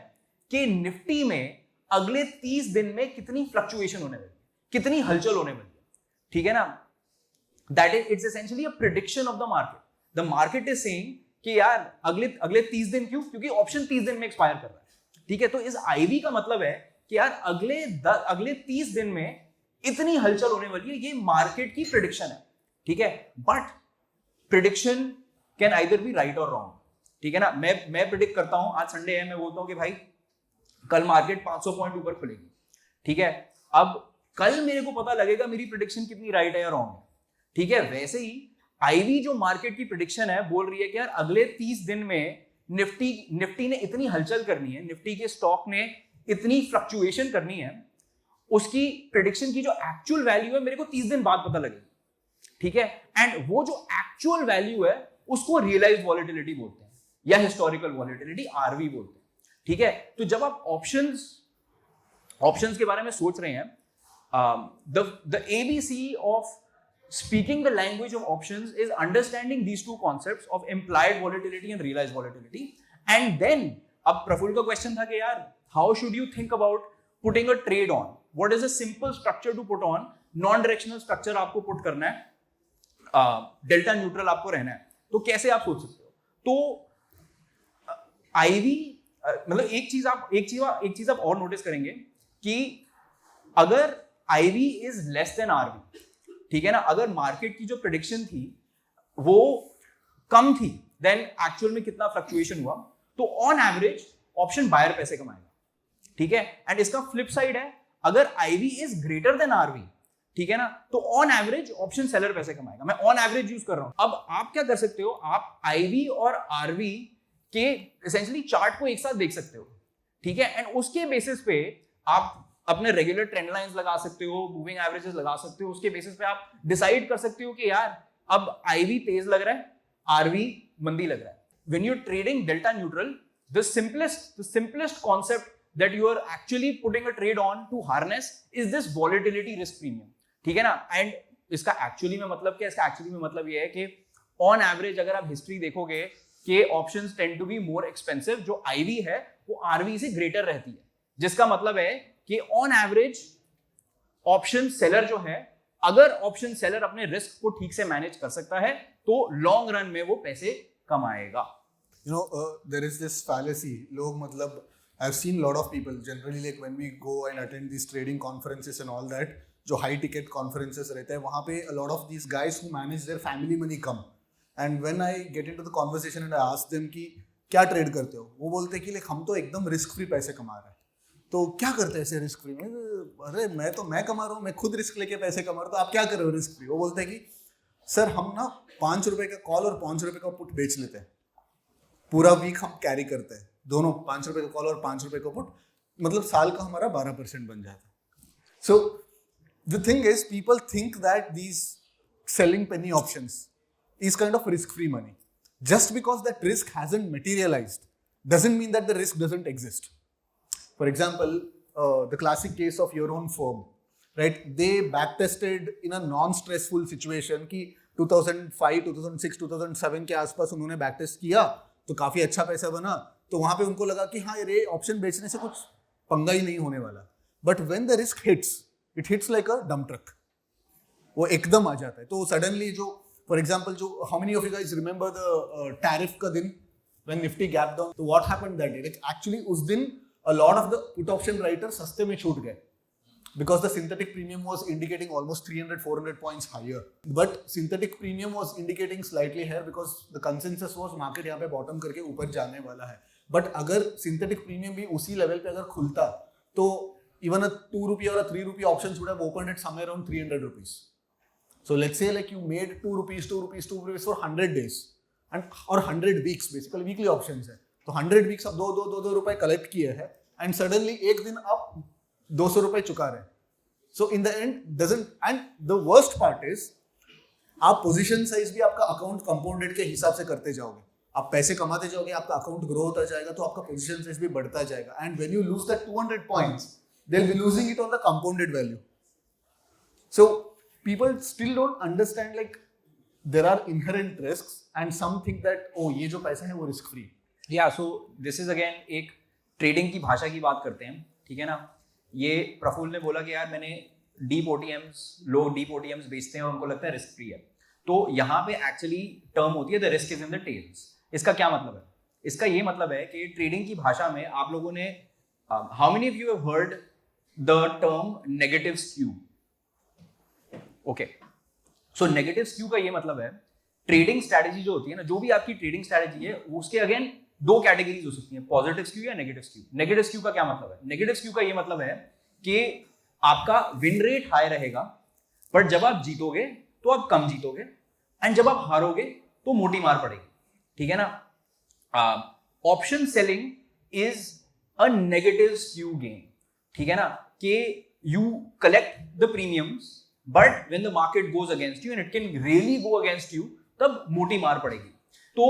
कि निफ्टी में अगले 30 दिन में कितनी फ्लक्चुएशन होने वाली है, कितनी हलचल होने वाली है. ठीक है ना? That is, it's essentially a prediction of the market. The market is saying कि यार अगले 30 दिन क्यों? क्योंकि ऑप्शन 30 दिन में एक्सपायर कर रहा है. ठीक है? तो इस आईवी का मतलब है कि यार अगले 30 दिन में इतनी हलचल होने वाली है, ये मार्केट की प्रिडिक्शन है. ठीक है? But prediction can either be right और रॉन्ग. ठीक है ना? मैं प्रिडिक्ट करता हूं, आज संडे है, मैं बोलता हूं कि भाई कल मार्केट 500 पॉइंट ऊपर खुलेगी. ठीक है? अब कल मेरे को पता लगेगा मेरी प्रिडिक्शन कितनी राइट है या रॉन्ग है. ठीक है? वैसे ही आईवी जो मार्केट की प्रिडिक्शन है बोल रही है कि यार अगले 30 दिन में निफ्टी ने इतनी हलचल करनी है, निफ्टी के स्टॉक ने इतनी फ्लक्चुएशन करनी है, उसकी प्रिडिक्शन की जो एक्चुअल वैल्यू है मेरे को 30 दिन बाद पता लगेगी, ठीक है। एंड वो जो एक्चुअल वैल्यू है उसको रियलाइज्ड वॉलेटिलिटी बोलते हैं या हिस्टोरिकल वॉलेटिलिटी, आरवी बोलते हैं, ठीक है। तो जब आप ऑप्शंस के बारे में सोच रहे हैं, the ABC of speaking the language of options is understanding these two concepts of implied volatility and realized volatility. And then अब प्रफुल्ल का क्वेश्चन था कि यार how should you think about putting a trade on? What is a simple structure to put on? Non-directional structure आपको put करना है, delta neutral आपको रहना है, तो कैसे आप सोच सकते हो? तो आईवी मतलब एक चीज आप और नोटिस करेंगे कि अगर IV is less than RV, ठीक है ना, अगर मार्केट की जो प्रेडिक्शन थी वो कम थी देन एक्चुअल में कितना फ्लक्चुएशन हुआ, तो ऑन एवरेज ऑप्शन बायर पैसे कमाएगा, ठीक है। एंड इसका फ्लिप साइड है, अगर IV is greater than RV, ठीक है ना, तो ऑन एवरेज ऑप्शन सेलर पैसे कमाएगा। मैं ऑन एवरेज यूज कर रहा हूं। अब आप क्या कर सकते हो, आप आईवी और आरवी के एसेंशियली चार्ट को एक साथ देख सकते हो, ठीक है। एंड उसके बेसिस पे आप अपने रेगुलर ट्रेंड लाइंस लगा सकते हो, मूविंग एवरेजेस लगा सकते हो, उसके बेसिस पे आप डिसाइड कर सकते हो कि यार अब आईवी तेज लग रहा है, आरवी मंदी लग रहा है। When you are trading delta neutral, the simplest concept that you are actually putting a trade on to harness is this volatility risk premium, ठीक है ना। एंड इसका एक्चुअली में मतलब क्या है? इसका एक्चुअली में मतलब ये है कि ऑन एवरेज अगर आप हिस्ट्री देखोगे कि options tend to be more expensive, जो आईवी है वो आरवी से ग्रेटर रहती है, जिसका मतलब है कि ऑन एवरेज ऑप्शन सेलर जो है, अगर ऑप्शन सेलर अपने रिस्क को ठीक से मैनेज कर सकता है तो लॉन्ग रन में वो पैसे कमाएगा। You know, there is this fallacy. लोग मतलब I've seen lot of people generally like when we go and attend these trading conferences and all that, जो high ticket conferences रहते हैं वहाँ पे a lot of these guys who manage their family money come, and when I get into the conversation and I ask them कि क्या trade करते हो, वो बोलते हैं कि like हम तो एकदम रिस्क फ्री पैसे कमा रहे हैं। तो क्या करते हैं ऐसे रिस्क फ्री में? अरे मैं कमा रहा हूँ, मैं खुद रिस्क लेके पैसे कमा रहा हूँ, तो आप क्या कर रहे हो रिस्क फ्री? वो बोलते हैं कि सर हम ना 5 रुपए का कॉल और 5 रुपए का पुट बेच लेते हैं, पूरा वीक हम कैरी करते हैं, दोनों 5 रुपए का कॉल और 5 रुपए का पुट, मतलब साल का हमारा 12% बन जाता है। So the thing is people think that these selling Penney options is kind of risk-free money. Just because that risk hasn't materialized doesn't mean that the risk doesn't exist. For example, the classic case of your own firm, right? They backtested in a non-stressful situation कि 2005, 2006, 2007 के आसपास उन्होंने backtest किया तो काफ़ी अच्छा पैसा बना, तो वहाँ पे उनको लगा कि हाँ ये ऑप्शन बेचने से कुछ पंगा ही नहीं होने वाला। But when the risk hits, it hits like a dump truck. वो एकदम आ जाता है। तो सडनली जो For example, how many of you guys remember the tariff का दिन when Nifty gapped down? So what happened that day? Like actually उस दिन a lot of the put option writers सस्ते में छूट गए because the synthetic premium was indicating almost 300-400 points higher. But synthetic premium was indicating slightly higher because the consensus was market यहाँ पे bottom करके ऊपर जाने वाला है. But अगर synthetic premium भी उसी level पे अगर खुलता तो even a 2 rupee or a 3 rupee options would have opened at somewhere around 300 rupees. So let's say like you made 2 rupees for 100 days and or 100 weeks, basically weekly options है, तो 100 weeks आप दो रुपए collect किए हैं and suddenly एक दिन आप 200 रुपए चुका रहे हैं. So in the end doesn't, and the worst part is आप पोजीशन साइज भी आपका अकाउंट कंपाउंडेड के हिसाब से करते जाओगे, आप पैसे कमाते जाओगे, आपका अकाउंट ग्रो होता जाएगा, तो आपका पोजीशन साइज भी बढ़ता जाएगा, and when you lose that 200 points they'll be losing it on the compounded value. So people still don't understand like there are inherent risks and some think that oh ये जो पैसा है वो risk free. या so this is again एक trading की भाषा की बात करते हैं, ठीक है ना। ये प्रफुल्ल ने बोला कि यार मैंने डीप ओटीएम्स, लोग डीप ओटीएम्स बेचते हैं और उनको लगता है रिस्क फ्री है, तो यहाँ पे एक्चुअली टर्म होती है the risk is in the tails. इसका क्या मतलब है? इसका ये मतलब है कि ट्रेडिंग की भाषा में आप लोगों ने how many of you have heard the term negative skew? Okay, so negative skew का ये मतलब है ट्रेडिंग स्ट्रैटेजी जो होती है ना, जो भी आपकी ट्रेडिंग स्ट्रैटेजी है उसके अगेन दो कैटेगरीज हो सकती हैं, पॉजिटिव स्क्यू या नेगेटिव स्क्यू। नेगेटिव स्क्यू का क्या मतलब है? नेगेटिव स्क्यू का ये मतलब है कि आपका विन रेट हाई रहेगा, बट जब आप जीतोगे तो आप कम जीतोगे, एंड जब आप हारोगे तो मोटी मार पड़ेगी, ठीक है ना। Option selling is a negative skew game, ठीक है ना, कि you collect the premiums but when the market goes against you and it can really go against you, तब मोटी मार पड़ेगी। तो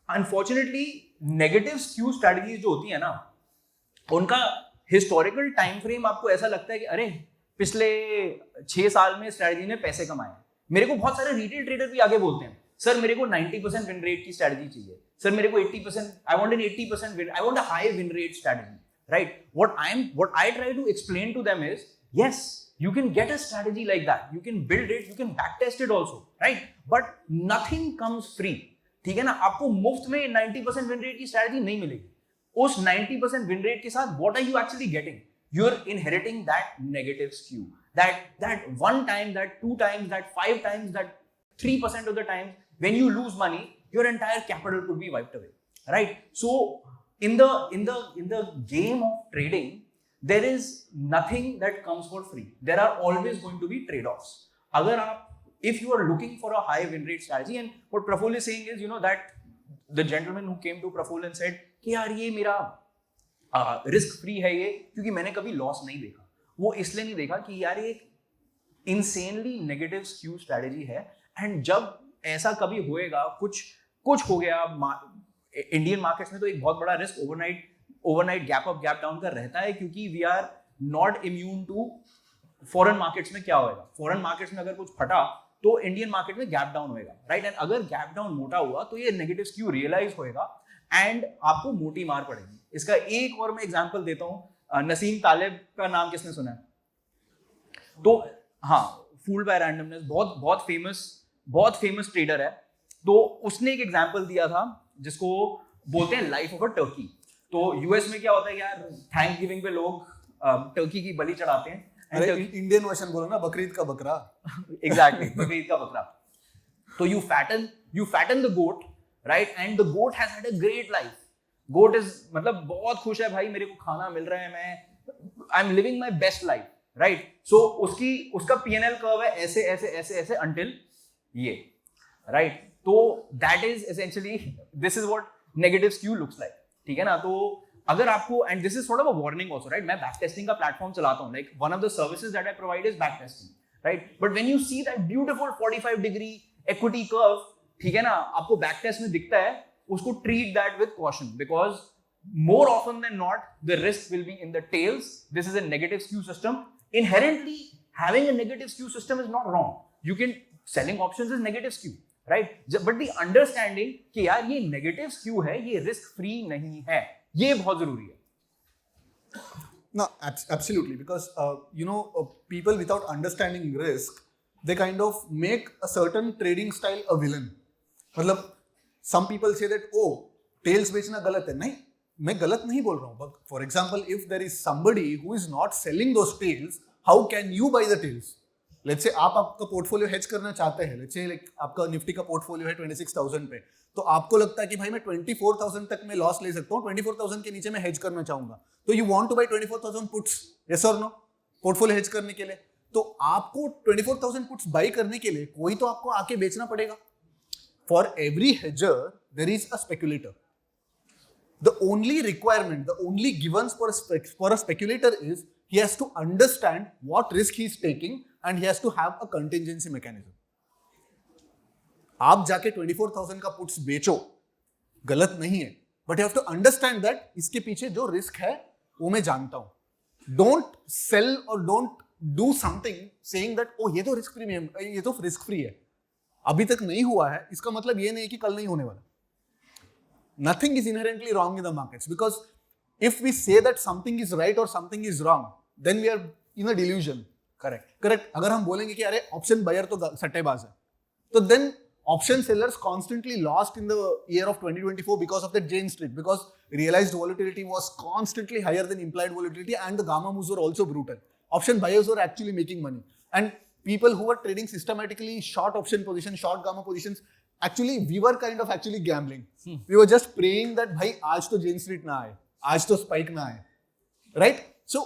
अनफॉर्चुनेटली नेगेटिव स्क्यू स्ट्रेटजीज जो होती है ना, उनका हिस्टोरिकल टाइम फ्रेम आपको ऐसा लगता है कि अरे पिछले 6 साल में स्ट्रेटजी ने पैसे कमाए। मेरे को बहुत सारे रिटेल ट्रेडर भी आगे बोलते हैं, सर मेरे को 90% विन रेट की स्ट्रेटजी चाहिए, सर मेरे को 80%, I want an 80% win, I want a high win rate strategy, right. what I try to explain to them is, yes, you can get a strategy like that, you can build it, you can backtest it also, right, but nothing comes free, ठीक है ना। आपको मुफ्त में 90% win rate की strategy नहीं मिलेगी। उस 90% विन रेट के साथ what are you actually getting? You're inheriting that negative skew, that one time, that 2 times, that 5 times, that 3% of the times when you lose money, your entire capital could be wiped away, right? So in the game of trading, there is nothing that comes for free. There are always going to be trade-offs. Agar if you are looking for a high win rate strategy, and what Praful is saying is, you know, that the gentleman who came to Praful and said कि यार ये मेरा risk free है ये, क्योंकि मैंने कभी loss नहीं देखा। वो इसलिए नहीं देखा कि यार ये इंसेनली नेगेटिव स्क्यू स्ट्रेटजी है, एंड जब ऐसा कभी होएगा, कुछ हो गया इंडियन मार्केट्स में, तो एक बहुत बड़ा risk overnight gap up gap down का रहता है, क्योंकि we are not immune to foreign markets में। क्या होएगा, फॉरेन मार्केट्स में अगर कुछ फटा तो इंडियन मार्केट में गैप डाउन होएगा, राइट। एंड अगर गैप डाउन मोटा हुआ तो ये नेगेटिव स्क्यू रियलाइज होएगा एंड आपको मोटी मार पड़ेगी। इसका एक और मैं एग्जांपल देता हूं, नसीम तालिब का नाम किसने सुना है? तो हाँ, फूल्ड बाय रैंडमनेस, बहुत फेमस ट्रेडर है। तो उसने एक एग्जांपल दिया था जिसको बोलते हैं लाइफ ऑफ अ टर्की। तो यूएस में क्या होता है यार, थैंक गिविंग पे लोग टर्की की बलि चढ़ाते हैं। अरे इंडियन वर्जन बोलो ना, बकरीद का बकरा। एग्जैक्टली, बकरीद का बकरा। तो you fatten the goat, right, and the goat has had a great life. Goat is मतलब बहुत खुश है भाई, मेरे को खाना मिल रहा है, मैं I am living my best life, right. So उसका पीएनएल कर्व है ऐसे ऐसे ऐसे ऐसे अंटिल ये, राइट। तो that is essentially, this is what negative skew looks like, ठीक है ना। तो अगर आपको, and this is sort of a warning also, right, मैं बैक टेस्टिंग का प्लेटफॉर्म चलाता हूं, like one of the services that I provide is back testing, right. But when you see that beautiful 45 degree equity curve, ठीक है ना, आपको back test में दिखता है, उसको treat that with caution, because more often than not the risk will be in the tails. This is a negative skew system. Inherently having a negative skew system is not wrong. You can, selling options is negative skew, right? But the understanding कि यार ये negative skew है, ये risk free नहीं है, ये बहुत जरूरी है। No, absolutely, because people without understanding risk, they kind of make a certain trading style a villain. मतलब some people say that, oh, tails बेचना गलत है। नहीं, मैं गलत नहीं बोल रहा हूँ, but for example, if there is somebody who is not selling those tails, how can you buy the tails? Let's say आपका पोर्टफोलियो हेज करना चाहते हैं, let's say like आपका निफ्टी का पोर्टफोलियो है 26,000 पे, तो आपको लगता है कि भाई मैं 24,000 तक मैं लॉस ले सकता हूँ, 24,000 के नीचे मैं हेज करना चाहूंगा, तो you want to buy 24,000 puts, yes और नो, पोर्टफोलियो हेज करने के लिए। तो आपको 24,000 पुट्स बाई करने के लिए कोई तो आपको आके बेचना पड़ेगा। For every hedger, there is a speculator. The only requirement, the only givens for a speculator is he has to understand what risk he is taking and he has to have a contingency mechanism. आप जाके 24,000 का puts बेचो, गलत नहीं है, but you have to understand that इसके पीछे जो रिस्क है वो मैं जानता हूं। Don't sell or don't do something saying that oh ये तो रिस्क प्रीमियम, ये तो रिस्क फ्री है, अभी तक नहीं हुआ है, इसका मतलब ये नहीं कि कल नहीं होने वाला। Nothing is inherently wrong in the markets, because if we say that something is right or something is wrong, then we are in a delusion. Correct. अगर हम बोलेंगे कि अरे ऑप्शन बायर तो सट्टेबाज है, तो then option sellers constantly lost in the year of 2024 because of the Jane Street, because realized volatility was constantly higher than implied volatility and the gamma moves were also brutal. Option buyers were actually making money, and people who were trading systematically short option positions, short gamma positions, actually we were kind of actually gambling. We were just praying that bhai aaj to Jane Street na aaye, aaj to spike na aaye, right? So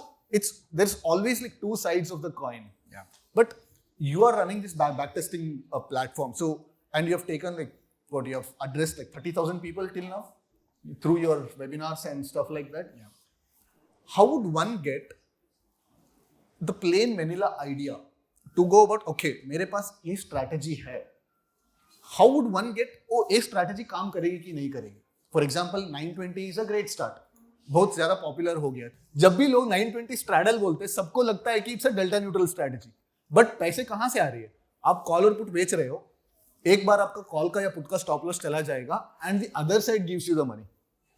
there's always like two sides of the coin. Yeah. But you are running this backtesting platform. So and you have taken like what you have addressed like 30,000 people till now through your webinars and stuff like that. Yeah. How would one get the plain vanilla idea to go about, okay, मेरे पास ये strategy है. How would one get, oh, ये strategy काम करेगी कि नहीं करेगी? For example, 920 is a great start. बहुत ज़्यादा पॉपुलर हो गया. जब भी लोग 920 straddle बोलते हैं, सबको लगता है कि it's a delta neutral strategy. But पैसे कहाँ से आ रही है? आप कॉल और पुट बेच रहे हो, एक बार आपका कॉल का या पुट का स्टॉप लॉस चला जाएगा and the other side gives you the money.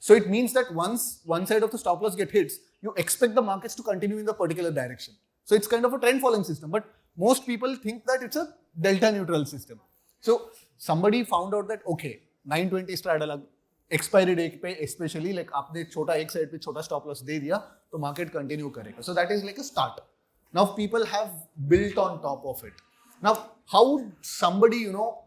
So it means that once one side of the stop loss get hits, you expect the markets to continue in the particular direction. So it's kind of a trend following system, but most people think that it's a delta neutral system. So somebody found out that okay, 920 straddle expiry date पे especially like आपने छोटा एक side पे छोटा stop loss दे दिया तो market continue करेगा. So that is like a start. Now people have built on top of it. Now, how would somebody,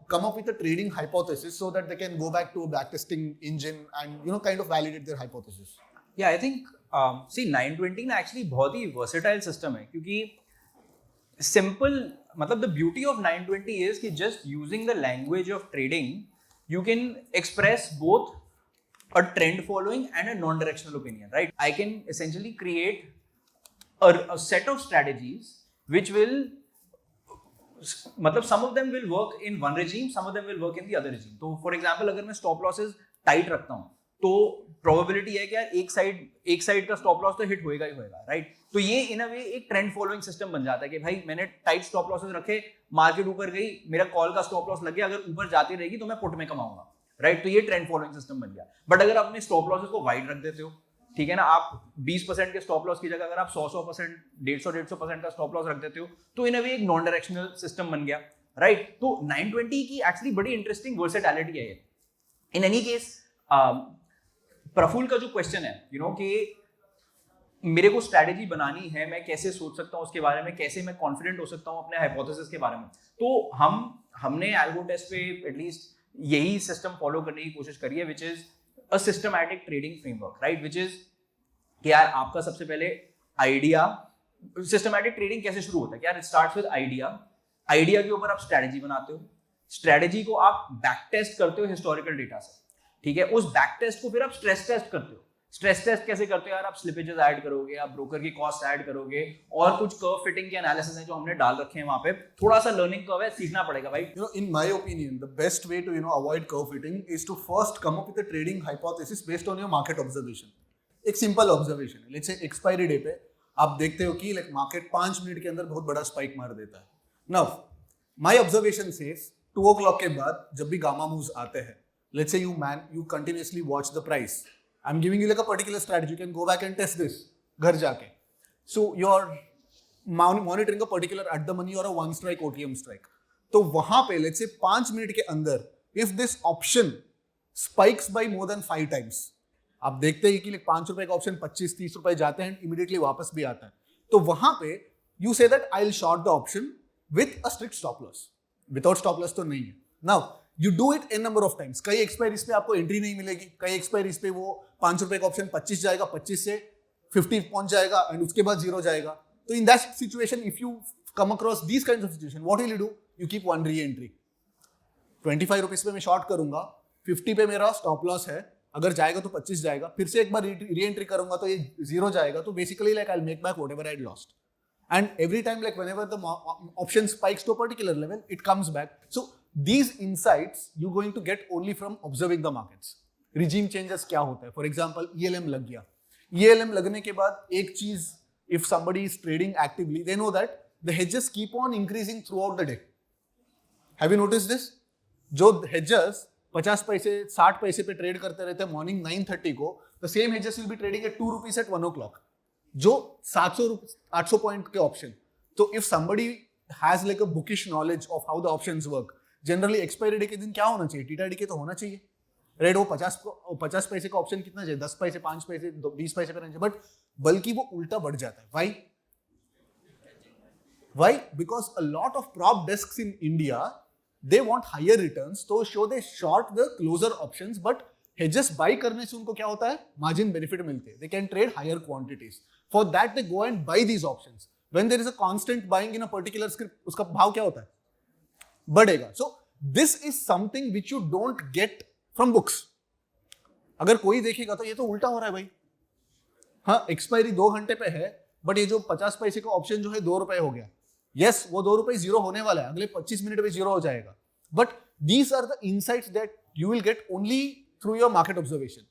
come up with a trading hypothesis so that they can go back to a backtesting engine and, kind of validate their hypothesis? Yeah, I think, see, 920 ना actually बहुत ही versatile system है क्योंकि simple, मतलब the beauty of 920 is कि just using the language of trading, you can express both a trend following and a non-directional opinion, right? I can essentially create a set of strategies which will, मतलब some of them will work in one regime, some of them will work in the other regime. तो for example अगर मैं stop losses tight रखता हूँ तो probability है कि यार एक साइड का stop loss तो hit होएगा ही होएगा, right? तो ये in a way एक trend following system बन जाता है कि भाई मैंने tight stop losses रखे, market ऊपर गई, मेरा call का stop loss लग गया, अगर ऊपर जाती रहेगी तो मैं put में कमाऊंगा, right? तो ये trend following system बन गया. But अगर आप अपने stop losses को wide रख देते हो, ठीक है ना, आप 20% के स्टॉप लॉस की जगह अगर आप 100% 150% का स्टॉप लॉस रख देते हो तो इन अ वे एक नॉन डायरेक्शनल सिस्टम बन गया, राइट? तो 920 की एक्चुअली बड़ी इंटरेस्टिंग वर्सेटैलिटी है ये. इन एनी केस प्रफुल्ल का जो क्वेश्चन है कि मेरे को स्ट्रैटेजी बनानी है, मैं कैसे सोच सकता हूँ उसके बारे में, कैसे मैं कॉन्फिडेंट हो सकता हूँ अपने हाइपोथेसिस के बारे में, तो हमने एल्गो टेस्ट पे एटलीस्ट यही सिस्टम फॉलो करने की कोशिश करी है, which is a systematic trading framework, right? Which is कि यार आपका सबसे पहले आइडिया, सिस्टमैटिक ट्रेडिंग कैसे शुरू होता है कि यार इट स्टार्ट्स विद आइडिया के ऊपर आप स्ट्रैटेजी बनाते हो, स्ट्रैटेजी को आप बैक टेस्ट करते हो हिस्टोरिकल डेटा से, ठीक है? उस बैक टेस्ट को फिर आप स्ट्रेस टेस्ट करते हो. स्ट्रेस टेस्ट कैसे करते हो यार? आप स्लिपेजेस ऐड करोगे, आप ब्रोकर की कॉस्ट ऐड करोगे और कुछ कर्व फिटिंग के एनालिसिस है जो हमने डाल रखे हैं वहां पे. थोड़ा सा लर्निंग कर्व है, सीखना पड़ेगा भाई. In my opinion, the best way to avoid curve fitting is to first come up with a trading hypothesis based on your market observation. एक सिंपल ऑब्जर्वेशन है, लेट्स से एक्सपायरी डे पे आप देखते हो कि लाइक मार्केट 5 मिनट के अंदर बहुत बड़ा स्पाइक मार देता है. Now my observation says 2 o'clock के बाद जब भी गामा मूव्स आते हैं, let's say you continuously watch the price. I'm giving you like a particular strategy. You can go back and test this घर जाके. So you're monitoring a particular at the money or a one strike OTM strike. तो वहां पे let's say 5 minute के अंदर if this option spikes by more than 5 times, आप देखते हैं कि like 5 रुपए का ऑप्शन 25-30 रुपए जाते हैं immediately वापस भी आता है, तो वहां पे you say that I'll short the option with a strict stop loss. Without stop loss तो नहीं है. Now you do it n number of times. कई एक्सपायरीज पे आपको एंट्री नहीं मिलेगी, कई एक्सपायरीज पे वो 5 रुपए का ऑप्शन 25 जाएगा, 25 से 50 पहुंच जाएगा एंड उसके बाद 0 जाएगा. तो in that situation if you come across these kinds of situation, what will you do? You keep one re entry. 25 rupees पे मैं शॉर्ट करूंगा, 50 पे मेरा स्टॉप लॉस है, अगर जाएगा तो 25 जाएगा, फिर से एक बार री एंट्री करूंगा तो ये 0 जाएगा. तो basically like I will make back whatever I lost. And every time, like whenever the option spikes to a particular level, it comes back. So these insights you're going to get only from observing the markets. Regime changes क्या होता है? For example, ELM लग गया. ELM लगने के बाद एक चीज, if somebody is trading actively, they know that the hedges keep on increasing throughout the day. Have you noticed this? जो hedges 50 पैसे 60 पैसे पे ट्रेड करते रहते हैं मॉर्निंग 9:30 को, the same hedges will be trading at 2 rupees at 1 o'clock. जो 700-800 point के ऑप्शन. तो if somebody has like a bookish knowledge of how the options work, generally expiry day के दिन क्या होना चाहिए? थीटा डीके तो होना चाहिए, राइट? वो 50 पैसे का ऑप्शन कितना चाहिए? 10 पैसे, 5 पैसे, 20 पैसे पे रहना चाहिए, बट बल्कि वो उल्टा बढ़ जाता है. Why? Because a lot of prop desks in India, they want higher returns, तो so they short the closer options, but hedges buy करने से उनको क्या होता है? मार्जिन बेनिफिट मिलते हैं. They can trade higher quantities. For that they go and buy these options. When there is a constant buying in a particular script, उसका भाव क्या होता है? बढ़ेगा. So this is something which you don't get from books. अगर कोई देखेगा तो ये तो उल्टा हो रहा है भाई. हाँ, एक्सपायरी 2 घंटे पे है, बट ये जो 50 पैसे का ऑप्शन जो है 2 रुपए हो गया. यस, वो 2 रुपए जीरो होने वाला है, अगले 25 मिनट में जीरो हो जाएगा. But these are the insights that you will get only through your market observation.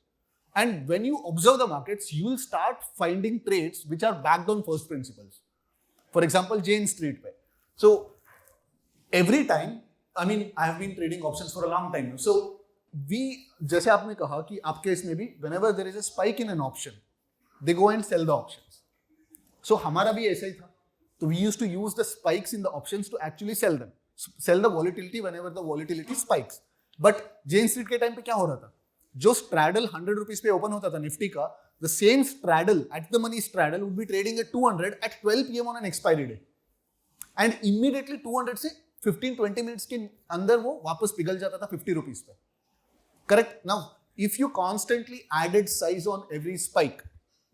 And when you observe the markets, you will start finding trades which are backed on first principles. For example, Jane Street पे. So every time, I mean, I have been trading options for a long time now. So जैसे आपने कहा कि आपके इसमें भी whenever there is a spike in an option, they go and sell the options. So हमारा भी ऐसा ही था. So we used to use the spikes in the options to actually sell them. Sell the volatility whenever the volatility spikes. But Jane Street के time पे क्या हो रहा था? जो straddle 100 रुपीस पे ओपन होता था निफ्टी का, the same straddle at the money straddle would be trading at 200 at 12 PM on an expiry day. And immediately 200 से 15-20 मिनट्स के अंदर वो वापस पिघल जाता था 50 रुपीस पे. Correct? Now, if you constantly added size on every spike,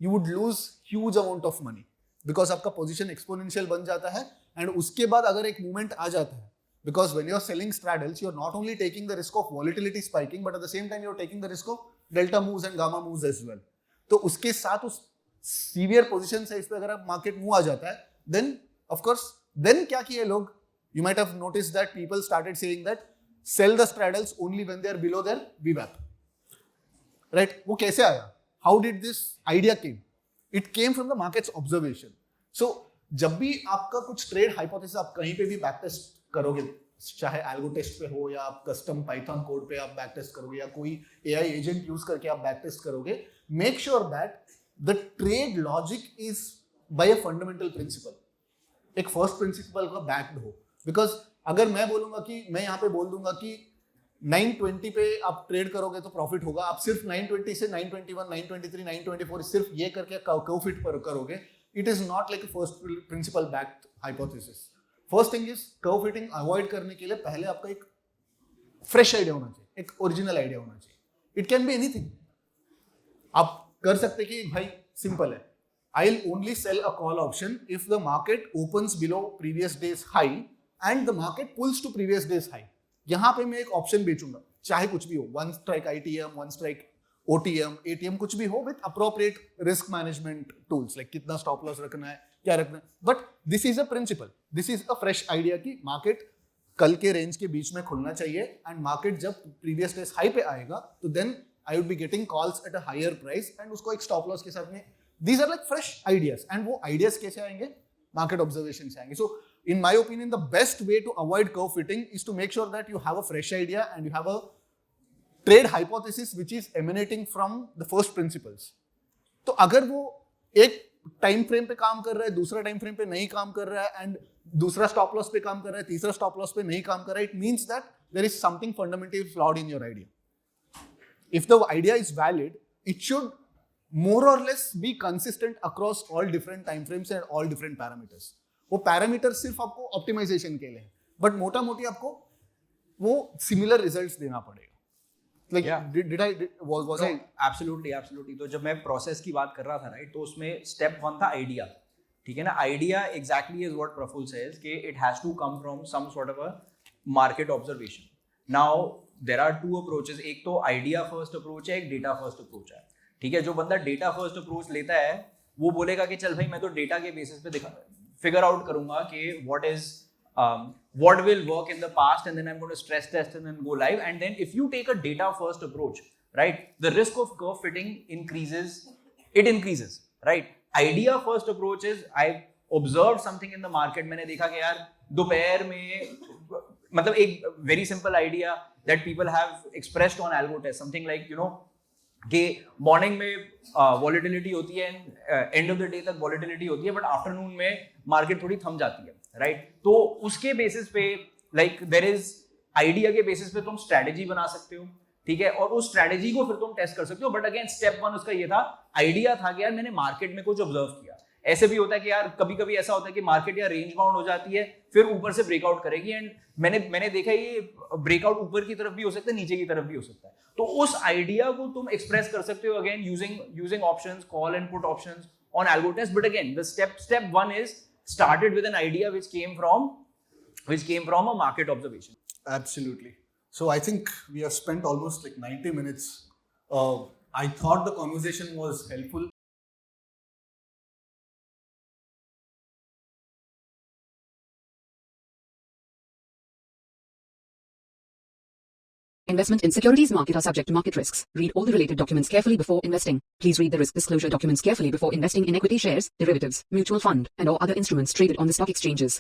you would lose huge amount of money because आपका position exponential बन जाता है. And उसके बाद अगर एक movement आ जाता है, because when you're selling straddles, you're not only taking the risk of volatility spiking, but at the same time you're taking the risk of delta moves and gamma moves as well. तो उसके साथ उस severe position size पे अगर आप market move आ जाता है, then of course, then क्या किए लोग? You might have noticed that people started saying that sell the straddles only when they are below their VWAP. Right? वो कैसे आया? How did this idea came? It came from the market's observation. So जब भी आपका कुछ trade hypothesis आप कहीं पे भी बैक टेस्ट करोगे, चाहे एल्गो टेस्ट पे हो या आप कस्टम पाइथन कोड पे आप बैक टेस्ट करोगे या कोई एआई एजेंट यूज करके आप बैक टेस्ट करोगे, make sure that the trade logic is by a fundamental principle, एक फर्स्ट प्रिंसिपल का बैक्ड हो. बिकॉज अगर मैं बोलूंगा कि मैं यहाँ पे बोल दूंगा कि 920 पे आप ट्रेड करोगे तो प्रॉफिट होगा, आप सिर्फ 920 से 921, 923, 924 सिर्फ ये करके कर्व फिट पर करोगे, it is not like a first principle backed hypothesis. First thing is curve fitting avoid करने के लिए पहले आपका एक fresh idea होना चाहिए, एक original idea होना चाहिए. It can be anything. आप कर सकते कि भाई simple है, I'll only sell a call option if the market opens below previous day's high and the market pulls to previous day's high. यहाँ पे मैं एक ऑप्शन बेचूंगा, चाहे कुछ भी हो, 1 strike ITM, 1 strike OTM, ATM, कुछ भी हो, with appropriate risk management tools, like कितना stop loss रखना है, क्या रखना है. But this is a principle, this is a fresh idea कि market कल के रेंज के बीच में खुलना चाहिए and market जब previous days high पे आएगा तो then I would be getting calls at a higher price and उसको एक stop loss के साथ में. These are like fresh ideas and वो ideas कैसे आएंगे? Market observation से आएंगे. So in my opinion, the best way to avoid curve fitting is to make sure that you have a fresh idea and you have a trade hypothesis which is emanating from the first principles. तो अगर वो एक time frame पे काम कर रहा है, दूसरा टाइम फ्रेम पे नहीं काम कर रहा है, एंड दूसरा स्टॉप लॉस पे काम कर रहा है, तीसरा स्टॉप लॉस पे नहीं काम कर रहा है, it means that there is something fundamentally flawed in your idea. If the idea is valid, it should more और less be consistent across all different time frames and all different parameters. वो parameter सिर्फ आपको optimisation के लिए, but मोटा मोटी आपको वो सिमिलर रिजल्ट्स देना पड़ेगा. Like, yeah. was I? Absolutely. तो जब मैं प्रोसेस की बात कर रहा था, राइट, तो उसमें स्टेप 1 था आइडिया. ठीक है ना? Idea exactly is what Praful says कि it has to come from some sort of a market observation. Now there are 2 approaches. एक तो आइडिया फर्स्ट अप्रोच है, एक डेटा फर्स्ट अप्रोच है. ठीक है? जो बंदा डेटा फर्स्ट अप्रोच लेता है वो बोलेगा कि चल भाई मैं तो डेटा के बेसिस पे फिगर आउट करूंगा कि what will work in the past, and then I'm going to stress test and then go live. And then if you take a data first approach, right, the risk of curve fitting increases, right? Idea first approach is I observed something in the market, मैंने देखा कि यार दोपहर में, मतलब एक very simple idea that people have expressed on algo test, something like, you know, कि morning में वॉलेटिलिटी होती है, एंड ऑफ द डे तक वॉलेटिलिटी होती है, बट आफ्टरनून में मार्केट थोड़ी थम जाती है, राइट? तो उसके बेसिस पे लाइक देयर इज आइडिया के बेसिस पे तुम स्ट्रेटेजी बना सकते हो. ठीक है? और उस स्ट्रेटेजी को फिर तुम टेस्ट कर सकते हो. बट अगेन स्टेप 1 उसका ये था, आइडिया था कि यार मैंने मार्केट में कुछ ऑब्जर्व किया. ऐसे भी होता है कि यार कभी कभी ऐसा होता है कि मार्केट या रेंज बाउंड हो जाती है, फिर ऊपर से ब्रेकआउट करेगी, एंड मैंने देखा ये ब्रेकआउट ऊपर की तरफ भी हो सकता है, नीचे की तरफ भी हो सकता है. तो उस आइडिया को तुम एक्सप्रेस कर सकते हो again using options, call and put options on algo test. But again, the step 1 is started with an idea which came from a market observation. Absolutely. So I think we have spent almost like 90 minutes. I thought the conversation was helpful. Investment in securities market are subject to market risks. Read all the related documents carefully before investing. Please read the risk disclosure documents carefully before investing in equity shares, derivatives, mutual fund, and or other instruments traded on the stock exchanges.